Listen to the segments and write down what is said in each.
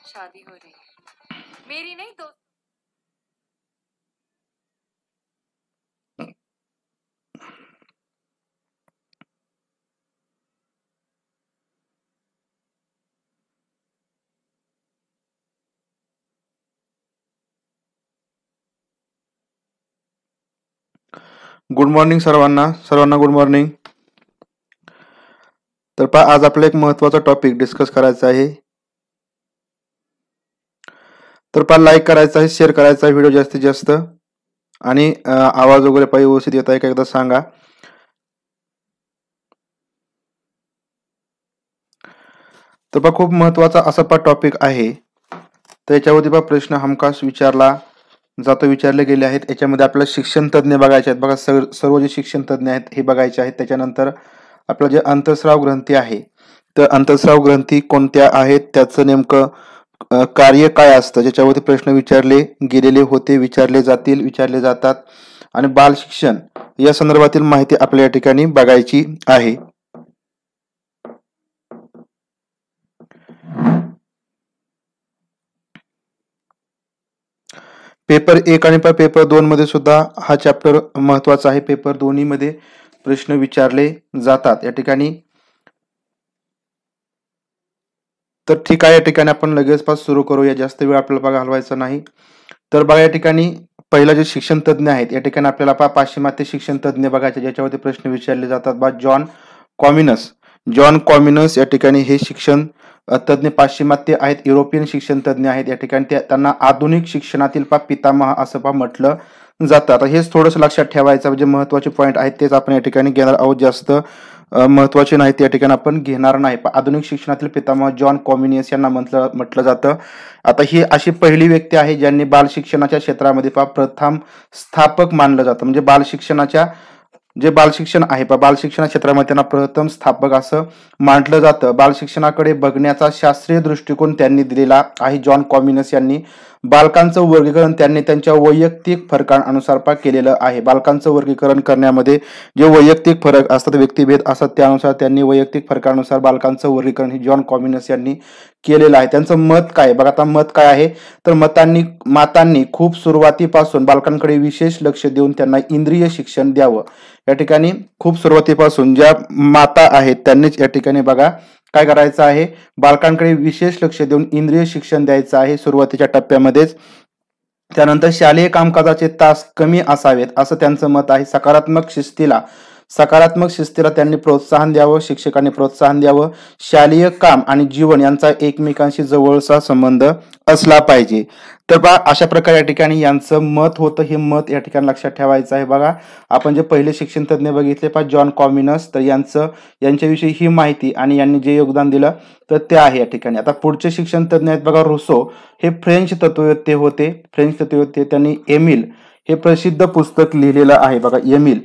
शादी हो रही है, मेरी नहीं तो। गुड मॉर्निंग सर्वांना गुड मॉर्निंग. तर पहा, आज आपला एक महत्त्वाचा टॉपिक डिस्कस करायचा आहे. तर पहा, लाईक करायचा आहे, शेअर करायचा आहे व्हिडिओ जास्तीत जास्त, आणि आवाज वगैरे पाहिजे व्यवस्थित येत आहे का एकदा सांगा. तर पहा, खूप महत्त्वाचा असा पहा टॉपिक आहे. तर याच्यावरती पहा प्रश्न हमखास विचारला जातो, विचारले गेले आहेत. याच्यामध्ये आपल्याला शिक्षण तज्ज्ञ बघायचे आहेत. बघा, सर्व जे शिक्षण तज्ज्ञ आहेत हे बघायचे आहेत. त्याच्यानंतर आपलं जे अंतःस्राव ग्रंथी आहे, तर अंतःस्राव ग्रंथी कोणत्या आहेत, त्याचं नेमकं कार्य काय असतं, ज्याच्यावरती प्रश्न विचारले गेलेले होते, विचारले जातील, विचारले जातात. आणि बाल शिक्षण या संदर्भातील माहिती आपल्या या ठिकाणी बघायची आहे. पेपर 1 आणि पेपर 2 मध्ये सुद्धा हा चॅप्टर महत्वाचा आहे. पेपर दोन्ही मध्ये प्रश्न विचारले जातात या ठिकाणी. तर ठीक आहे, या ठिकाणी आपण लगेच सुरू करूया, जास्त वेळ आपल्याला बघा घालवायचा नाही. तर बघा, या ठिकाणी पहिला जे शिक्षण तज्ज्ञ आहेत, या ठिकाणी आपल्याला पाश्चिमात्य शिक्षण तज्ज्ञ बघायचे, ज्याच्यावरती प्रश्न विचारले जातात. जॉन कॉमिनस या ठिकाणी हे शिक्षण तज्ज्ञ पाश्चिमात्य आहेत, युरोपियन शिक्षण तज्ज्ञ आहेत. या ठिकाणी त्यांना आधुनिक शिक्षणातील पितामह असं म्हटलं जातं. आता हेच थोडंसं लक्षात ठेवायचं, म्हणजे महत्वाचे पॉईंट आहेत तेच आपण या ठिकाणी घेणार आहोत. जास्त महत्वाचे नाही या ठिकाणी आपण घेणार नाही. आधुनिक शिक्षणातील पितामह जॉन कॉमिनियस यांना म्हटलं जातं. आता ही अशी पहिली व्यक्ती आहे ज्यांनी बाल शिक्षणाच्या क्षेत्रामध्ये प्रथम स्थापक मानलं जातं. म्हणजे बाल शिक्षणाच्या जे बाल शिक्षण आहे बाल शिक्षण क्षेत्रामध्ये त्यांना प्रथम स्थापक असं मानलं जातं. बाल शिक्षणाकडे बघण्याचा शास्त्रीय दृष्टिकोन त्यांनी दिलेला आहे. जॉन कॉमिनस यांनी बालकांचं वर्गीकरण त्यांनी त्यांच्या वैयक्तिक फरकांनुसार केलेलं आहे. बालकांचं वर्गीकरण करण्यामध्ये जे वैयक्तिक फरक असतात, व्यक्तिभेद असतात, त्यानुसार त्यांनी वैयक्तिक फरकानुसार बालकांचं वर्गीकरण हे जॉन कॉमिनस यांनी केलेलं आहे. त्यांचं मत काय बघा, आता मत काय आहे, तर मातांनी खूप सुरुवातीपासून बालकांकडे विशेष लक्ष देऊन त्यांना इंद्रिय शिक्षण द्यावं. या ठिकाणी खूप सुरुवातीपासून ज्या माता आहेत त्यांनीच या ठिकाणी बघा काय करायचं आहे, बालकांकडे विशेष लक्ष देऊन इंद्रिय शिक्षण द्यायचं आहे सुरुवातीच्या टप्प्यामध्येच. त्यानंतर शालेय कामकाजाचे तास कमी असावेत असं त्यांचं मत आहे. सकारात्मक शिस्तीला त्यांनी प्रोत्साहन द्यावं, शिक्षकांनी प्रोत्साहन द्यावं. शालेय काम आणि जीवन यांचा एकमेकांशी जवळचा संबंध असला पाहिजे. तर बघा, अशा प्रकारे या ठिकाणी यांचं मत होतं. हे मत या ठिकाणी लक्षात ठेवायचं आहे. बघा, आपण जे पहिले शिक्षण तज्ज्ञ बघितले जॉन कॉमिनस, तर यांच्याविषयी ही माहिती आणि यांनी जे योगदान दिलं तर ते आहे या ठिकाणी. आता पुढचे शिक्षण तज्ज्ञ आहेत बघा, रुसो. हे फ्रेंच तत्ववेत्ते होते. त्यांनी एमिल हे प्रसिद्ध पुस्तक लिहिलेलं आहे बघा, एमिल.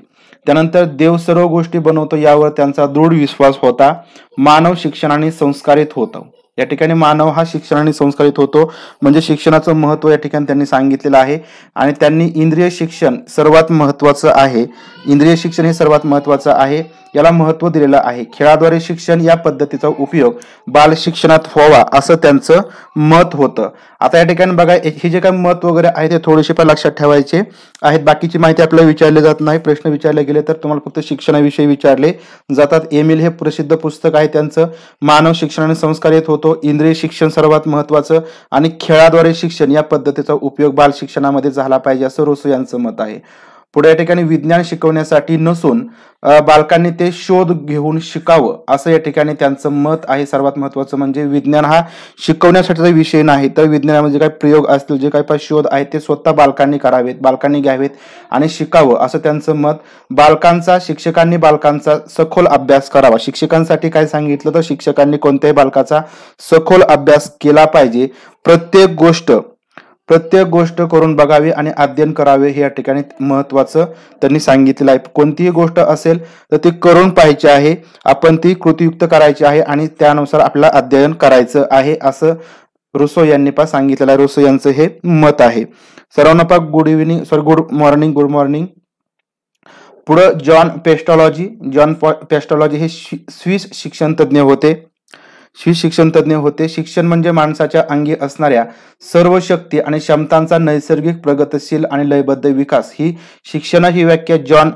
त्यानंतर देव सर्व गोष्टी बनवतो यावर त्यांचा दृढ विश्वास होता. मानव शिक्षणाने संस्कारित होतो. या ठिकाणी मानव हा शिक्षणाने संस्कारित होतो, म्हणजे शिक्षणाचं महत्व या ठिकाणी त्यांनी सांगितलेलं आहे. आणि त्यांनी इंद्रिय शिक्षण सर्वात महत्वाचं आहे. इंद्रिय शिक्षण हे सर्वात महत्वाचं आहे, याला महत्व दिलेलं आहे. खेळाद्वारे शिक्षण या पद्धतीचा उपयोग बाल शिक्षणात व्हावा असं त्यांचं मत होतं. आता या ठिकाणी बघा, हे जे काही मत वगैरे आहे ते थोडेसे पण लक्षात ठेवायचे आहेत. बाकीची माहिती आपल्याला विचारली जात नाही. प्रश्न विचारले गेले तर तुम्हाला फक्त शिक्षणाविषयी विचारले जातात. एमिल हे प्रसिद्ध पुस्तक आहे त्यांचं. मानव शिक्षणाने संस्कारित होतो, इंद्रिय शिक्षण सर्वात महत्वाचं, आणि खेळाद्वारे शिक्षण या पद्धतीचा उपयोग बाल शिक्षणामध्ये झाला पाहिजे असं रुसो यांचं मत आहे. पुढे या ठिकाणी विज्ञान शिकवण्यासाठी नसून बालकांनी ते शोध घेऊन शिकावं असं या ठिकाणी त्यांचं मत आहे. सर्वात महत्वाचं म्हणजे विज्ञान हा शिकवण्यासाठीचा विषय नाही, तर विज्ञानामध्ये जे काही प्रयोग असतील, जे काही शोध आहेत ते स्वतः बालकांनी करावेत, बालकांनी घ्यावेत आणि शिकावं असं त्यांचं मत. शिक्षकांनी बालकांचा सखोल अभ्यास करावा. शिक्षकांसाठी काय सांगितलं तर शिक्षकांनी कोणत्याही बालकाचा सखोल अभ्यास केला पाहिजे. प्रत्येक गोष्ट करून बघावी आणि अध्ययन करावे हे या ठिकाणी महत्वाचं त्यांनी सांगितलेलं आहे. कोणतीही गोष्ट असेल तर ती करून पाहायची आहे, आपण ती कृतीयुक्त करायची आहे आणि त्यानुसार आपल्याला अध्ययन करायचं आहे असं रुसो यांनी सांगितलेलं आहे. रुसो यांचं हे मत आहे. सर्वांना गुड मॉर्निंग. पुढे जॉन पेस्टॉलॉजी हे स्विस शिक्षण तज्ज्ञ होते. ही शिक्षण तज्ज्ञ होते. शिक्षण म्हणजे माणसाच्या अंगी असणाऱ्या सर्व शक्ती आणि क्षमतांचा नैसर्गिक, प्रगतिशील आणि लयबद्ध विकास. ही शिक्षण ही व्याख्या जॉन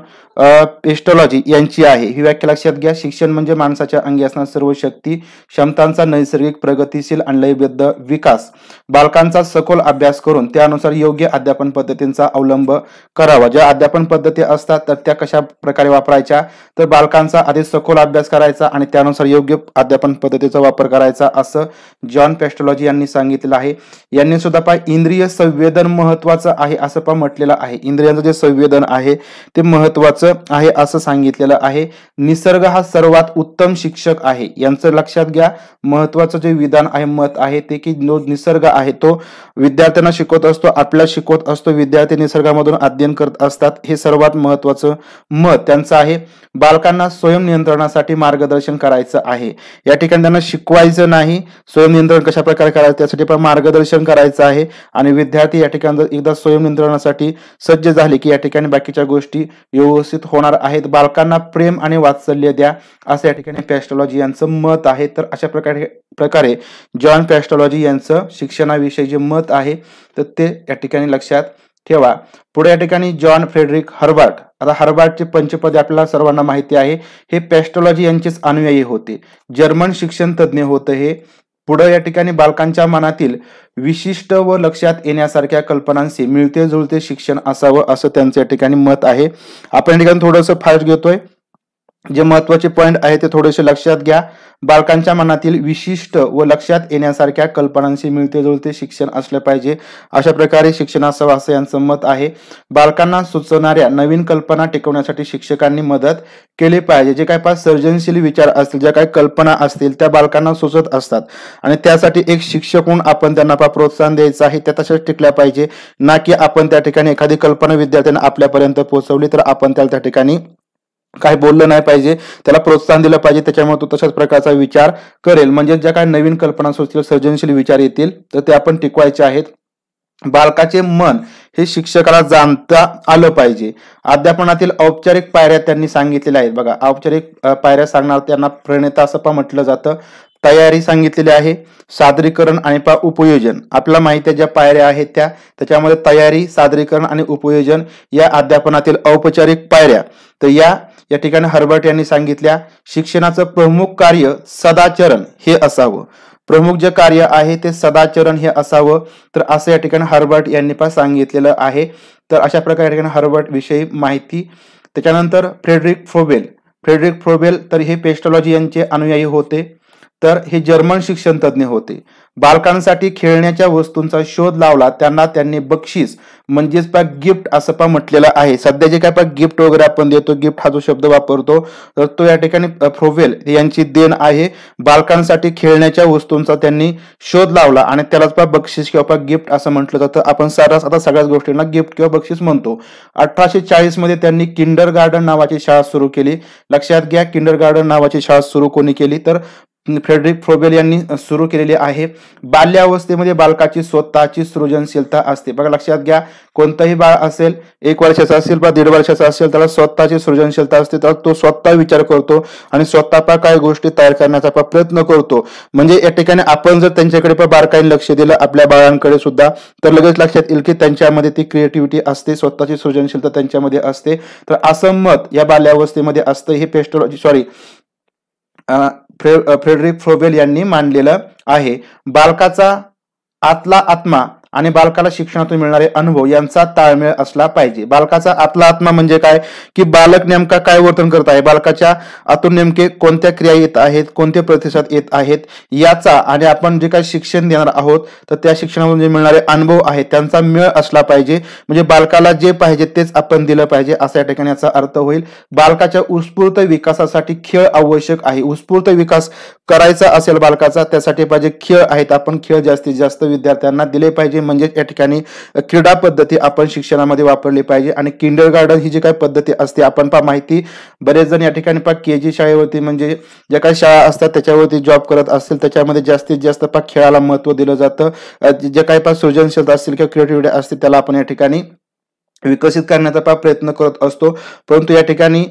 पेस्टॉलॉजी यांची आहे. ही व्याख्या लक्षात घ्या. शिक्षण म्हणजे माणसाच्या अंगी असणाऱ्या सर्व शक्ती, क्षमतांचा नैसर्गिक, प्रगतिशील आणि लयबद्ध विकास. बालकांचा सखोल अभ्यास करून त्यानुसार योग्य अध्यापन पद्धतींचा अवलंब करावा. ज्या अध्यापन पद्धती असतात तर त्या कशा प्रकारे वापरायच्या, तर बालकांचा आधी सखोल अभ्यास करायचा आणि त्यानुसार योग्य अध्यापन पद्धतीचा वापर करायचा, असं जॉन पेस्टॉलॉजी यांनी सांगितलेलं आहे. यांनी सुद्धा इंद्रिय संवेदन महत्वाचं आहे असं म्हटलेलं आहे. इंद्रियांचं जे संवेदन आहे ते महत्वाचं आहे असं सांगितलेलं आहे. निसर्ग हा सर्वात उत्तम शिक्षक आहे. यांचं लक्षात घ्या. महत्वाचं जे विधान आहे, मत आहे ते की जो निसर्ग आहे तो विद्यार्थ्यांना शिकवत असतो, आपल्याला शिकवत असतो. विद्यार्थी निसर्गामधून अध्ययन करत असतात. हे सर्वात महत्वाचं मत त्यांचं आहे. बालकांना स्वयंनियंत्रणासाठी मार्गदर्शन करायचं आहे. या ठिकाणी त्यांना शिकवायचं नाही, स्वयंनियंत्रण कशा प्रकारे करायचं त्यासाठी पण मार्गदर्शन करायचं आहे. आणि विद्यार्थी या ठिकाणी जर एकदा स्वयंनियंत्रणासाठी सज्ज झाले की या ठिकाणी बाकीच्या गोष्टी व्यवस्थित होणार आहेत. बालकांना प्रेम आणि वात्सल्य द्या, असं या ठिकाणी पेस्टॉलॉजी यांचं मत आहे. तर अशा प्रकारे जॉन पेस्टॉलॉजी यांचं शिक्षणाविषयी जे मत आहे तर ते या ठिकाणी लक्षात ठेवा. पुढे या ठिकाणी जॉन फ्रेडरिक हर्बर्ट. आता हर्बर्टचे पंचपदी आपल्याला सर्वांना माहिती आहे. हे पेस्टॉलॉजी यांचेच अनुयायी होते. जर्मन शिक्षण तज्ज्ञ होते हे. पुढे या ठिकाणी बालकांच्या मनातील विशिष्ट व लक्षात येण्यासारख्या कल्पनांशी मिळते जुळते शिक्षण असावं, असं त्यांचं या ठिकाणी मत आहे. आपण या ठिकाणी थोडंसं फास्ट घेतोय. जे महत्वाचे पॉइंट आहे ते थोडेसे लक्षात घ्या. बालकांच्या मनातील विशिष्ट व लक्षात येण्यासारख्या कल्पनांशी मिळते जुळते शिक्षण असले पाहिजे, अशा प्रकारे शिक्षण असावं असं यांचं मत आहे. बालकांना सुचणाऱ्या नवीन कल्पना टिकवण्यासाठी शिक्षकांनी मदत केली पाहिजे. जे काय सर्जनशील विचार असतील, ज्या काही कल्पना असतील त्या बालकांना सुचत असतात आणि त्यासाठी एक शिक्षक म्हणून आपण त्यांना प्रोत्साहन द्यायचं आहे. त्या तशाच टिकल्या पाहिजे, ना की आपण त्या ठिकाणी एखादी कल्पना विद्यार्थ्यांना आपल्यापर्यंत पोहोचवली तर आपण त्याला त्या ठिकाणी काय बोललं नाही पाहिजे, त्याला प्रोत्साहन दिलं पाहिजे. त्याच्यामुळे तो तशाच प्रकारचा विचार करेल. म्हणजे ज्या काही नवीन कल्पना सुचतील, सर्जनशील विचार येतील तर ते आपण टिकवायचे आहेत. बालकाचे मन हे शिक्षकाला जाणता आलं पाहिजे. अध्यापनातील औपचारिक पायऱ्या त्यांनी सांगितलेल्या आहेत. बघा, औपचारिक पायऱ्या सांगणार त्यांना प्रणेता असं म्हटलं जातं. तयारी सांगितलेली आहे, सादरीकरण आणि उपयोजन. आपल्याला माहिती आहे ज्या पायऱ्या आहेत त्याच्यामध्ये तयारी, सादरीकरण आणि उपयोजन या अध्यापनातील औपचारिक पायऱ्या. तर या ठिकाणी हर्बर्ट यांनी सांगितल्या. शिक्षणाचं प्रमुख कार्य सदाचरण हे असावं. प्रमुख जे कार्य आहे ते सदाचरण हे असावं. तर असं या ठिकाणी हर्बर्ट यांनी पण सांगितलेलं आहे. तर अशा प्रकारे या ठिकाणी हर्बर्ट विषयी माहिती. त्याच्यानंतर फ्रेडरिक फ्रोबेल तर हे पेस्टॉलॉजी यांचे अनुयायी होते. तर हे जर्मन शिक्षण तज्ज्ञ होते. बालकांसाठी खेळण्याच्या वस्तूंचा शोध लावला. त्यांनी बक्षीस म्हणजेच गिफ्ट असं म्हटलेलं आहे. सध्या जे काय गिफ्ट वगैरे आपण देतो, गिफ्ट हा जो शब्द वापरतो तर तो या ठिकाणी फ्रोवेल यांची देण आहे. बालकांसाठी खेळण्याच्या वस्तूंचा त्यांनी शोध लावला आणि त्यालाच बक्षीस किंवा गिफ्ट असं म्हटलं जातं. आपण सर्रास आता सगळ्याच गोष्टींना गिफ्ट किंवा बक्षीस म्हणतो. 1840 मध्ये त्यांनी किंडरगार्टन नावाची शाळा सुरू केली. लक्षात घ्या, किंडरगार्टन नावाची शाळा सुरू कोणी केली तर फ्रेडरिक फ्रोबेल यांनी सुरू केलेली आहे. बाल्यावस्थेमध्ये बालकाची स्वतःची सृजनशीलता असते. बघा, लक्षात घ्या, कोणताही बाळ असेल, 1 वर्षाचा असेल 1.5 वर्षाचा असेल, त्याला स्वतःची सृजनशीलता असते. तर तो स्वतः विचार करतो आणि स्वतः काही गोष्टी तयार करण्याचा प्रयत्न करतो. म्हणजे या ठिकाणी आपण जर त्यांच्याकडे बारकाईने लक्ष दिलं, आपल्या बाळांकडे सुद्धा, तर लगेच लक्षात येईल की त्यांच्यामध्ये ती क्रिएटिव्हिटी असते, स्वतःची सृजनशीलता त्यांच्यामध्ये असते. तर असं मत या बाल्यावस्थेमध्ये असतं. हे फ्रेडरिक फ्रोबेल यांनी मांडलेलं आहे. बालकाचा आतला आत्मा आणि बालकाला शिक्षणातून मिळणारे अनुभव यांचा ताळमेळ असला पाहिजे. बालकाचा आतला आत्मा म्हणजे काय की बालक नेमका काय वर्तन करत आहे, बालकाच्या आतून नेमके कोणत्या क्रिया येत आहेत, कोणते प्रतिसाद येत आहेत याचा आणि आपण जे काही शिक्षण देणार आहोत तर त्या शिक्षणामधून जे मिळणारे अनुभव आहेत त्यांचा मेळ असला पाहिजे. म्हणजे बालकाला जे पाहिजे तेच आपण दिलं पाहिजे असा या ठिकाणी याचा अर्थ होईल. बालकाच्या उत्स्फूर्त विकासासाठी खेळ आवश्यक आहे. उत्स्फूर्त विकास करायचा असेल बालकाचा त्यासाठी पाहिजे खेळ आहेत. आपण खेळ जास्तीत जास्त विद्यार्थ्यांना दिले पाहिजे. म्हणजे या ठिकाणी क्रीडा पद्धती आपण शिक्षणामध्ये वापरली पाहिजे. आणि किंडरगार्टन ही जी काही पद्धती असते आपण माहिती, बरेच जण या ठिकाणी केजी शाळेवरती म्हणजे ज्या काही शाळा असतात त्याच्यावरती जॉब करत असतील त्याच्यामध्ये जास्तीत जास्त खेळाला महत्व दिलं जातं. जे काही सृजनशीलता असतील किंवा क्रिएटिव्हिटी असतील त्याला आपण या ठिकाणी विकसित करण्याचा प्रयत्न करत असतो. परंतु या ठिकाणी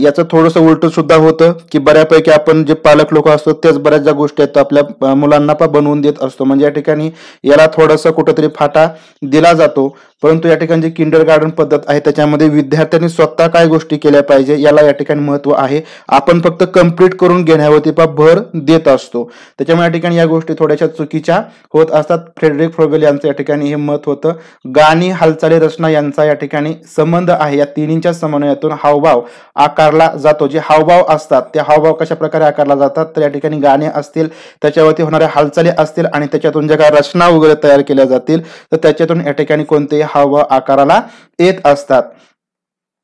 याचं थोडंसं उलट सुद्धा होतं की बऱ्यापैकी आपण जे पालक लोक असतो तेच बऱ्याच ज्या गोष्टी आहेत आपल्या मुलांना बनवून देत असतो. म्हणजे या ठिकाणी याला थोडासा कुठंतरी फाटा दिला जातो. परंतु या ठिकाणी जी किंडर गार्डन पद्धत आहे त्याच्यामध्ये विद्यार्थ्यांनी स्वतः काय गोष्टी केल्या पाहिजे याला या ठिकाणी महत्व आहे. आपण फक्त कंप्लीट करून घेण्यावरती भर देत असतो. त्याच्यामुळे या ठिकाणी या गोष्टी थोड्याशा चुकीच्या होत असतात. फ्रेडरिक फ्रोगल यांचं या ठिकाणी हे मत होतं. गाणी, हालचाली, रचना यांचा या ठिकाणी संबंध आहे. या तिन्हींच्या समन्वयातून हावभाव आकारला जातो. जे हावभाव असतात ते हावभाव कशा प्रकारे आकारला जातात तर या ठिकाणी गाणे असतील, त्याच्यावरती होणाऱ्या हालचाली असतील आणि त्याच्यातून ज्या काही रचना वगैरे तयार केल्या जातील तर त्याच्यातून या ठिकाणी कोणतेही हावभाव आकाराला येत असतात.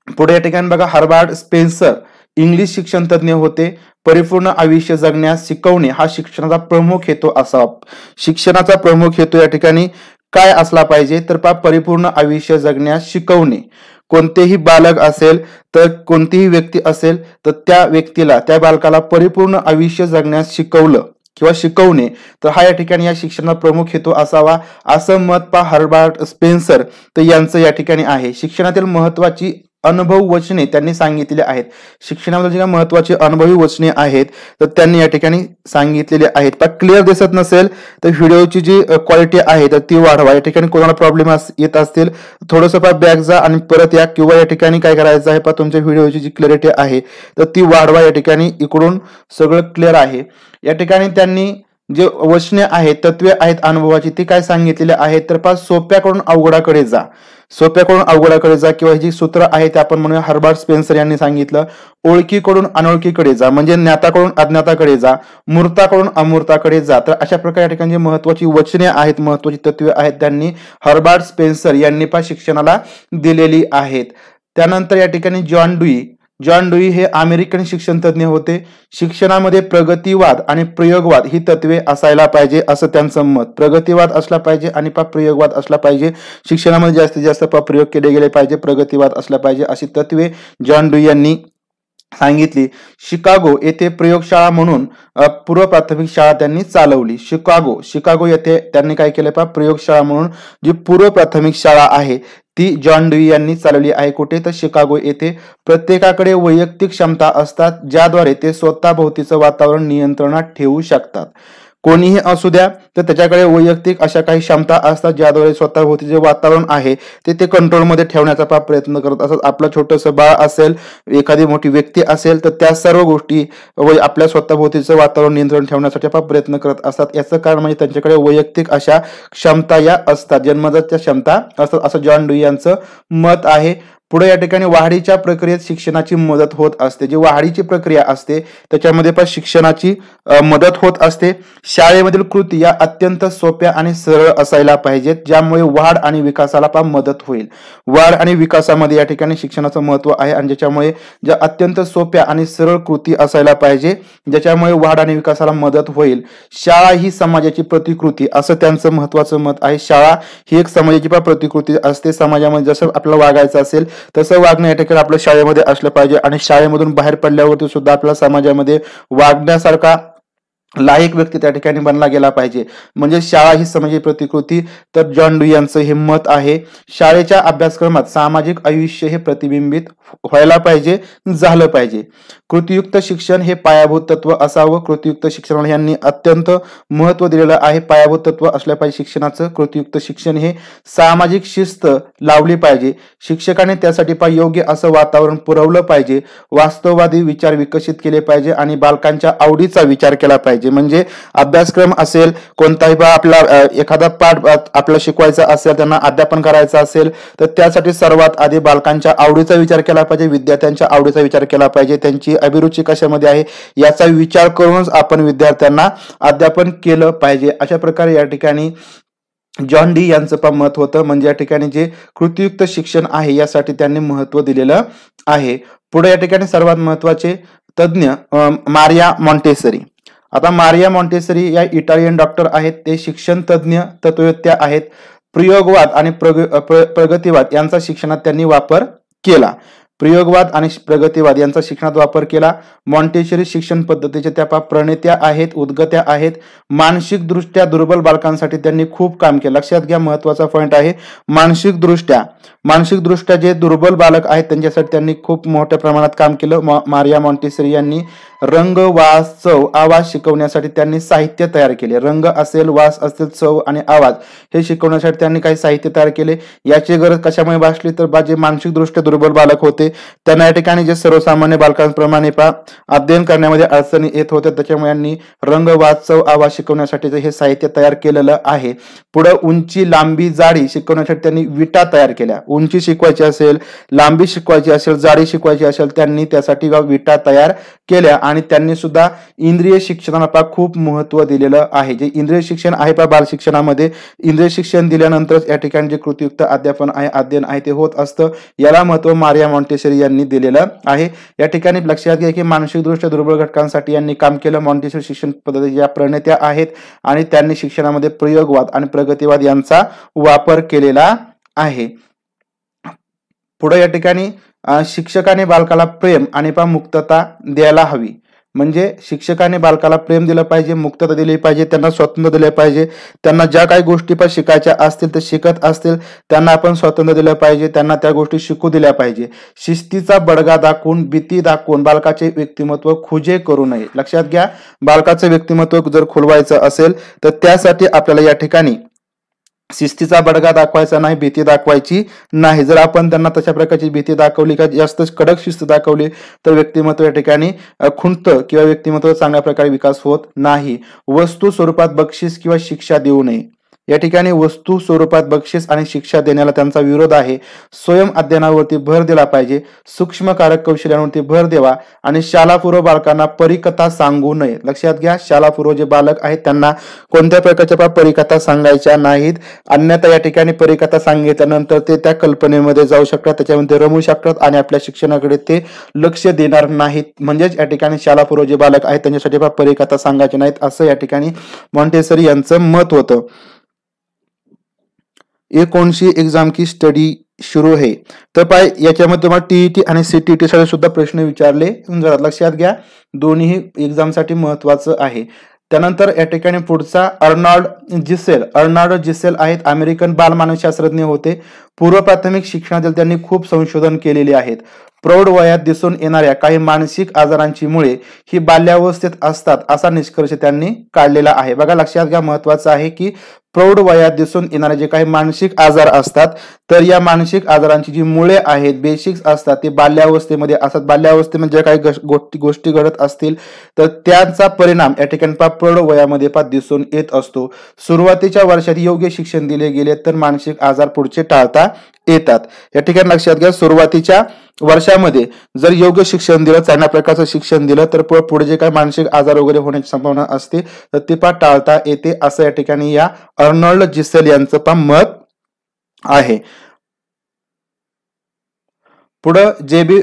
पुढे या ठिकाणी बघा, हर्बर्ट स्पेन्सर इंग्लिश शिक्षण तज्ञ होते. परिपूर्ण आयुष्य जगण्यास शिकवणे हा शिक्षणाचा प्रमुख हेतू असावा. शिक्षणाचा प्रमुख हेतू या ठिकाणी काय असला पाहिजे तर परिपूर्ण आयुष्य जगण्यास शिकवणे. कोणतेही बालक असेल तर कोणतीही व्यक्ती असेल तर त्या व्यक्तीला, त्या बालकाला परिपूर्ण आयुष्य जगण्यास शिकवलं किंवा शिकवणे तर हा या ठिकाणी या शिक्षणाचा प्रमुख हेतू असावा असं मत हर्बर्ट स्पेन्सर तर यांचं या ठिकाणी आहे. शिक्षणातील महत्वाची अनुभव वचने त्यांनी सांगितलेले आहेत. शिक्षणामध्ये जे महत्वाची अनुभवी वचने आहेत तर त्यांनी या ठिकाणी सांगितलेले आहेत. पण क्लिअर दिसत नसेल तर व्हिडिओची जी क्वालिटी आहे तर ती वाढवा. या ठिकाणी कोणाला प्रॉब्लेम येत असतील थोडंसं बॅक जा आणि परत या, किंवा या ठिकाणी काय करायचं आहे तुमच्या व्हिडिओची जी क्लॅरिटी आहे तर ती वाढवा. या ठिकाणी इकडून सगळं क्लिअर आहे. या ठिकाणी त्यांनी जे वचने आहेत, तत्वे आहेत अनुभवाची, ती काय सांगितलेले आहेत तर सोप्याकडून अवघडाकडे जा. सोप्याकडून अवघडाकडे जा किंवा जी सूत्र आहे ते आपण म्हणूया हर्बर्ट स्पेन्सर यांनी सांगितलं. ओळखीकडून अनोळखीकडे जा म्हणजे ज्ञाताकडून अज्ञाताकडे जा, मूर्ताकडून अमूर्ताकडे जा. तर अशा प्रकारे या ठिकाणी महत्वाची वचने आहेत, महत्वाची तत्वे आहेत त्यांनी हर्बर्ट स्पेन्सर यांनी शिक्षणाला दिलेली आहेत. त्यानंतर या ठिकाणी जॉन डुई हे अमेरिकन शिक्षण तज्ञ होते. शिक्षणामध्ये प्रगतीवाद आणि प्रयोगवाद ही तत्वे असायला पाहिजे असं त्यांचं मत. प्रगतीवाद असला पाहिजे आणि प्रयोगवाद असला पाहिजे. शिक्षणामध्ये जास्तीत जास्त प्रयोग केले गेले पाहिजे, प्रगतीवाद असला पाहिजे अशी तत्वे जॉन डुई यांनी सांगितली. शिकागो येथे प्रयोगशाळा म्हणून पूर्व प्राथमिक शाळा त्यांनी चालवली. शिकागो येथे त्यांनी काय केलं प्रयोगशाळा म्हणून जी पूर्व प्राथमिक शाळा आहे ती जॉन डुई यांनी चालवली आहे. कुठे तर शिकागो येथे. प्रत्येकाकडे वैयक्तिक क्षमता असतात ज्याद्वारे ते स्वतःभोवतीचं वातावरण नियंत्रणात ठेवू शकतात. कोणीही असू द्या तर त्याच्याकडे वैयक्तिक अशा काही क्षमता असतात ज्याद्वारे स्वतःभोवती जे वातावरण आहे ते कंट्रोलमध्ये ठेवण्याचा प्रयत्न करत असतात. आपलं छोटंसं बाळ असेल, एखादी मोठी व्यक्ती असेल तर त्या सर्व गोष्टी आपल्या स्वतःभोवतीचं वातावरण नियंत्रण ठेवण्यासाठी प्रयत्न करत असतात. याचं कारण म्हणजे त्यांच्याकडे वैयक्तिक अशा क्षमता या असतात, जन्मजात क्षमता असतात असं जॉन डुई यांचं मत आहे. पुढे या ठिकाणी वाढीच्या प्रक्रियेत शिक्षणाची मदत होत असते. जी वाढीची प्रक्रिया असते त्याच्यामध्ये शिक्षणाची मदत होत असते. शाळेमधील कृती या अत्यंत सोप्या आणि सरळ असायला पाहिजेत ज्यामुळे वाढ आणि विकासाला मदत होईल. वाढ आणि विकासामध्ये या ठिकाणी शिक्षणाचं महत्व आहे आणि ज्याच्यामुळे ज्या अत्यंत सोप्या आणि सरळ कृती असायला पाहिजे ज्याच्यामुळे वाढ आणि विकासाला मदत होईल. शाळा ही समाजाची प्रतिकृती असं त्यांचं महत्वाचं मत आहे. शाळा ही एक समाजाची प्रतिकृती असते. समाजामध्ये जसं आपल्याला वागायचं असेल तसं वागणं या ठिकाणी आपल्या शाळेमध्ये असलं पाहिजे आणि शाळेमधून बाहेर पडल्यावरती सुद्धा आपल्या समाजामध्ये वागण्यासारखा लायक व्यक्ती त्या ठिकाणी बनला गेला पाहिजे. म्हणजे शाळा ही समाजाची प्रतिकृती. तर जॉन डुई यांचं हे मत आहे. शाळेच्या अभ्यासक्रमात सामाजिक आयुष्य हे प्रतिबिंबित व्हायला पाहिजे, झालं पाहिजे. कृतीयुक्त शिक्षण हे पायाभूत तत्व असावं. कृतीयुक्त शिक्षणाला यांनी अत्यंत महत्व दिलेलं आहे. पायाभूत तत्व असलं पाहिजे शिक्षणाचं. कृतीयुक्त शिक्षण हे सामाजिक शिस्त लावली पाहिजे. शिक्षकाने त्यासाठी योग्य असं वातावरण पुरवलं पाहिजे. वास्तववादी विचार विकसित केले पाहिजे आणि बालकांच्या आवडीचा विचार केला पाहिजे. म्हणजे अभ्यासक्रम असेल, कोणताही आपला एखादा पाठ आपल्याला शिकवायचा असेल, त्यांना अध्यापन करायचं असेल तर त्यासाठी सर्वात आधी बालकांच्या आवडीचा विचार केला पाहिजे, विद्यार्थ्यांच्या आवडीचा विचार केला पाहिजे, त्यांची अभिरुची कशामध्ये आहे याचा विचार करूनच आपण विद्यार्थ्यांना अध्यापन केलं पाहिजे. अशा प्रकारे या ठिकाणी जॉन डी यांचं मत होतं. म्हणजे या ठिकाणी जे कृतीयुक्त शिक्षण आहे यासाठी त्यांनी महत्व दिलेलं आहे. पुढे या ठिकाणी सर्वात महत्वाचे तज्ञ मारिया मॉन्टेसरी. आता मारिया मॉन्टेसरी या इटालियन डॉक्टर आहेत. ते शिक्षण तज्ञ तत्ववेत्या आहेत. प्रयोगवाद आणि प्रगतीवाद यांचा शिक्षणात त्यांनी वापर केला. प्रयोगवाद आणि प्रगतीवाद यांचा शिक्षणात वापर केला. मॉन्टेसरी शिक्षण पद्धतीचे त्या प्रणेत्या आहेत, उद्गत्या आहेत. मानसिक दृष्ट्या दुर्बल बालकांसाठी त्यांनी खूप काम केलं. लक्षात घ्या, महत्वाचा पॉइंट आहे. मानसिक दृष्ट्या जे दुर्बल बालक आहेत त्यांच्यासाठी त्यांनी खूप मोठ्या प्रमाणात काम केलं. मारिया मॉन्टेसरी यांनी रंग, वास, चव, आवाज शिकवण्यासाठी त्यांनी साहित्य तयार केले. रंग असेल, वास असेल, चव आणि आवाज हे शिकवण्यासाठी त्यांनी काही साहित्य तयार केले. याची गरज कशामुळे भासली तर जे मानसिक दृष्ट्या दुर्बल बालक होते त्यांना या ठिकाणी जे सर्वसामान्य बालकांप्रमाणे अध्ययन करण्यामध्ये अडचणी येत होत्या, त्याच्यामुळे यांनी रंग, वास, चव, आवाज शिकवण्यासाठी हे साहित्य तयार केलेलं आहे. पुढे उंची, लांबी, जाडी शिकवण्यासाठी त्यांनी विटा तयार केल्या. उंची शिकवायची असेल, लांबी शिकवायची असेल, जाडी शिकवायची असेल, त्यांनी त्यासाठी विटा तयार केल्या. आणि त्यांनी सुद्धा इंद्रिय शिक्षणाला खूप महत्व दिलेलं आहे. जे इंद्रिय शिक्षण आहे बाल शिक्षणामध्ये, इंद्रिय शिक्षण दिल्यानंतरच या ठिकाणी जे कृतीयुक्त अध्यापन आहे, अध्ययन आहे ते होत असतं. याला महत्व मारिया मॉन्टेसरी यांनी दिलेलं आहे. या ठिकाणी लक्षात घ्या की मानसिकदृष्ट्या दुर्बल घटकांसाठी यांनी काम केलं. मॉन्टेसरी शिक्षण पद्धती या प्रणेत्या आहेत आणि त्यांनी शिक्षणामध्ये प्रयोगवाद आणि प्रगतीवाद यांचा वापर केलेला आहे. पुढे या ठिकाणी शिक्षकाने बालकाला प्रेम आणि मुक्तता द्यायला हवी. म्हणजे शिक्षकाने बालकाला प्रेम दिलं पाहिजे, मुक्तता दिली पाहिजे, त्यांना स्वातंत्र्य दिले पाहिजे. त्यांना ज्या काही गोष्टी पण शिकायच्या असतील, ते शिकत असतील, त्यांना आपण स्वातंत्र्य दिलं पाहिजे, त्यांना त्या गोष्टी शिकू दिल्या पाहिजे. शिस्तीचा बडगा दाखवून, भीती दाखवून बालकाचे व्यक्तिमत्व खुजे करू नये. लक्षात घ्या, बालकाचे व्यक्तिमत्व जर खुलवायचं असेल तर त्यासाठी आपल्याला या ठिकाणी शिस्तीचा बडगा दाखवायचा नाही, भीती दाखवायची नाही. जर आपण त्यांना तशा प्रकारची भीती दाखवली का जास्त कडक शिस्त दाखवली तर व्यक्तिमत्व या ठिकाणी खुंटतं किंवा व्यक्तिमत्व चांगल्या प्रकारे विकास होत नाही. वस्तू स्वरूपात बक्षीस किंवा शिक्षा देऊ नये. या ठिकाणी वस्तू स्वरूपात बक्षीस आणि शिक्षा देण्याला त्यांचा विरोध आहे. स्वयं अध्ययनावरती भर दिला पाहिजे, सूक्ष्म कारक कौशल्यांवरती भर द्यावा आणि शालापूर्व बालकांना परिकथा सांगू नये. लक्षात घ्या, शालापूर्व जे बालक आहेत त्यांना कोणत्या प्रकारच्या परिकथा सांगायच्या नाहीत. अन्यथा या ठिकाणी परिकथा सांगितल्यानंतर ते त्या कल्पनेमध्ये जाऊ शकतात, त्याच्यामध्ये रमू शकतात आणि आपल्या शिक्षणाकडे ते लक्ष देणार नाहीत. म्हणजेच या ठिकाणी शालापूर्व जे बालक आहेत त्यांच्यासाठी परिकथा सांगायच्या नाहीत, असं या ठिकाणी मॉन्टेसरी यांचं मत होतं. ये कौन सी एग्जाम की स्टडी सुरू है. तर याच्यामध्ये तुम्हाला टीईटी आणि सीटीईटी साठी सुद्धा प्रश्न विचारले जातात. लक्षात घ्या, दोन्ही एक्झामसाठी महत्वाचं आहे. त्यानंतर या ठिकाणी पुढचा अर्नॉल्ड जिसेल आहेत. अमेरिकन बालमानसशास्त्रज्ञ होते. पूर्व प्राथमिक शिक्षणातील त्यांनी खूप संशोधन केलेले आहेत. प्रौढ वयात दिसून येणाऱ्या काही मानसिक आजारांची मुळे ही बाल्यावस्थेत असतात असा निष्कर्ष त्यांनी काढलेला आहे. बघा, लक्षात घ्या, महत्वाचं आहे की प्रौढ वयात दिसून येणारे जे काही मानसिक आजार असतात तर या मानसिक आजारांची जी मुळे आहेत, बेसिक्स असतात, ते बाल्यावस्थेमध्ये असतात. बाल्यावस्थेमध्ये ज्या काही गोष्टी घडत असतील तर त्यांचा परिणाम या ठिकाणी प्रौढ वयामध्ये दिसून येत असतो. सुरुवातीच्या वर्षात योग्य शिक्षण दिले गेले तर मानसिक आजार पुढचे टाळता येतात. या ठिकाणी लक्षात घ्या, सुरुवातीच्या वर्षामध्ये जर योग्य शिक्षण दिलं, चांगल्या प्रकारचं शिक्षण दिलं तर पुढे जे काही मानसिक आजार वगैरे होण्याची संभावना असते तर ते टाळता येते, असं या ठिकाणी या अर्नॉल्ड जिसेल यांचं मत आहे. पुढे जेबी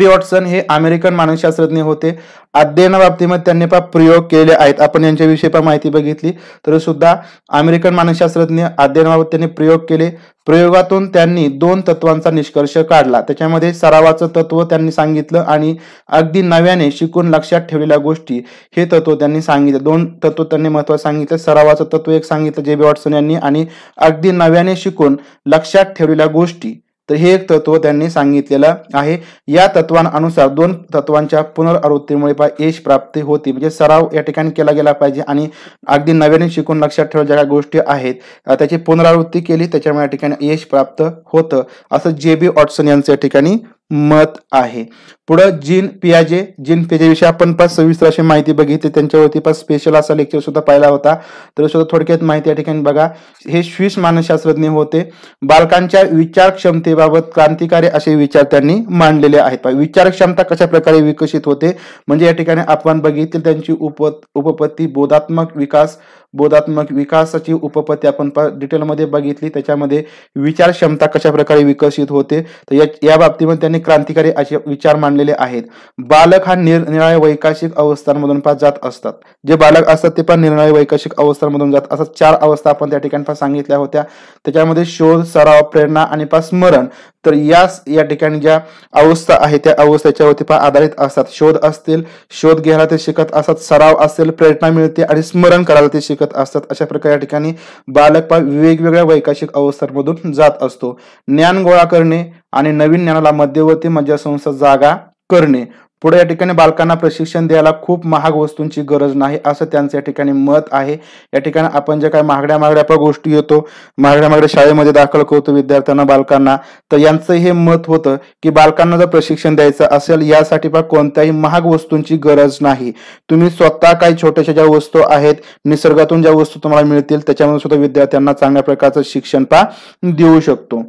वॉटसन हे अमेरिकन मानसशास्त्रज्ञ होते. अध्ययनाबाबतीमध्ये त्यांनी प्रयोग केले आहेत. आपण यांच्याविषयी माहिती बघितली तर सुद्धा अमेरिकन मानसशास्त्रज्ञ अध्ययनाबाबत त्यांनी प्रयोग केले. प्रयोगातून त्यांनी 2 तत्वांचा निष्कर्ष काढला. त्याच्यामध्ये सरावाचं तत्व त्यांनी सांगितलं आणि अगदी नव्याने शिकून लक्षात ठेवलेल्या गोष्टी हे तत्व त्यांनी सांगितलं. 2 तत्व त्यांनी महत्त्वाचं सांगितलं. सरावाचं तत्व एक सांगितलं जेबी वॉटसन यांनी आणि अगदी नव्याने शिकून लक्षात ठेवलेल्या गोष्टी तर हे एक तत्व त्यांनी सांगितलेलं आहे. या तत्वांनुसार 2 तत्वांच्या पुनरावृत्तीमुळे यश प्राप्ती होती. म्हणजे सराव या ठिकाणी केला गेला पाहिजे आणि अगदी नव्याने शिकून लक्षात ठेवल्या ज्या गोष्टी आहेत त्याची पुनरावृत्ती केली, त्याच्यामुळे या ठिकाणी यश प्राप्त होतं, असं जेबी वॉटसन यांचं या ठिकाणी मत आहे. पुढे जीन पियाजे विषयी आपण सविस्तर अशी माहिती बघितली. त्यांच्यावरती स्पेशल असा लेक्चर सुद्धा पाहिला होता. तर सुद्धा थोडक्यात माहिती या ठिकाणी बघा. हे स्विस मानसशास्त्रज्ञ होते. बालकांच्या विचार क्षमतेबाबत क्रांतिकारी असे विचार त्यांनी मांडलेले आहेत. विचार क्षमता कशा प्रकारे विकसित होते म्हणजे या ठिकाणी आपण बघितले त्यांची उपपत्ती, बोधात्मक विकास, बोधात्मक विकासाची उपपत्ती आपण डिटेलमध्ये बघितली, त्याच्यामध्ये विचार क्षमता कशा प्रकारे विकसित होते, तर या बाबतीमध्ये त्यांनी क्रांतिकारी असे विचार मांडलेले आहेत. बालक हा निरनिराळ्या वैकसिक अवस्थांमधून जात असतात. जे बालक असतात ते पण निरनिराळ्या वैकसिक अवस्थांमधून जात असतात. 4 अवस्था आपण त्या ठिकाणी सांगितल्या होत्या. त्याच्यामध्ये शोध, सराव, प्रेरणा आणि स्मरण. तर या ठिकाणी ज्या अवस्था आहेत त्या अवस्थेच्यावरती आधारित असतात. शोध असतील, शोध घ्यायला ते शिकत असतात. सराव असेल, प्रेरणा मिळते आणि स्मरण करायला ते शिकत असतात. अशा प्रकारे या ठिकाणी बालक वेगवेगळ्या वैकसिक अवस्थांमधून जात असतो. ज्ञान गोळा करणे आणि नवीन ज्ञानाला मध्यवर्ती मज्जासंस्था जागा करणे. पुढे या ठिकाणी बालकांना प्रशिक्षण द्यायला खूप महाग वस्तूंची गरज नाही असं त्यांचं या ठिकाणी मत आहे. या ठिकाणी आपण जे काही महागड्या गोष्टी येतो, महागड्या शाळेमध्ये दाखल करतो विद्यार्थ्यांना, बालकांना, तर यांचं हे मत होतं की बालकांना जर प्रशिक्षण द्यायचं असेल यासाठी कोणत्याही महाग वस्तूंची गरज नाही. तुम्ही स्वतः काही छोट्याशा ज्या वस्तू आहेत, निसर्गातून ज्या वस्तू तुम्हाला मिळतील त्याच्यामध्ये सुद्धा विद्यार्थ्यांना चांगल्या प्रकारचं शिक्षण देऊ शकतो.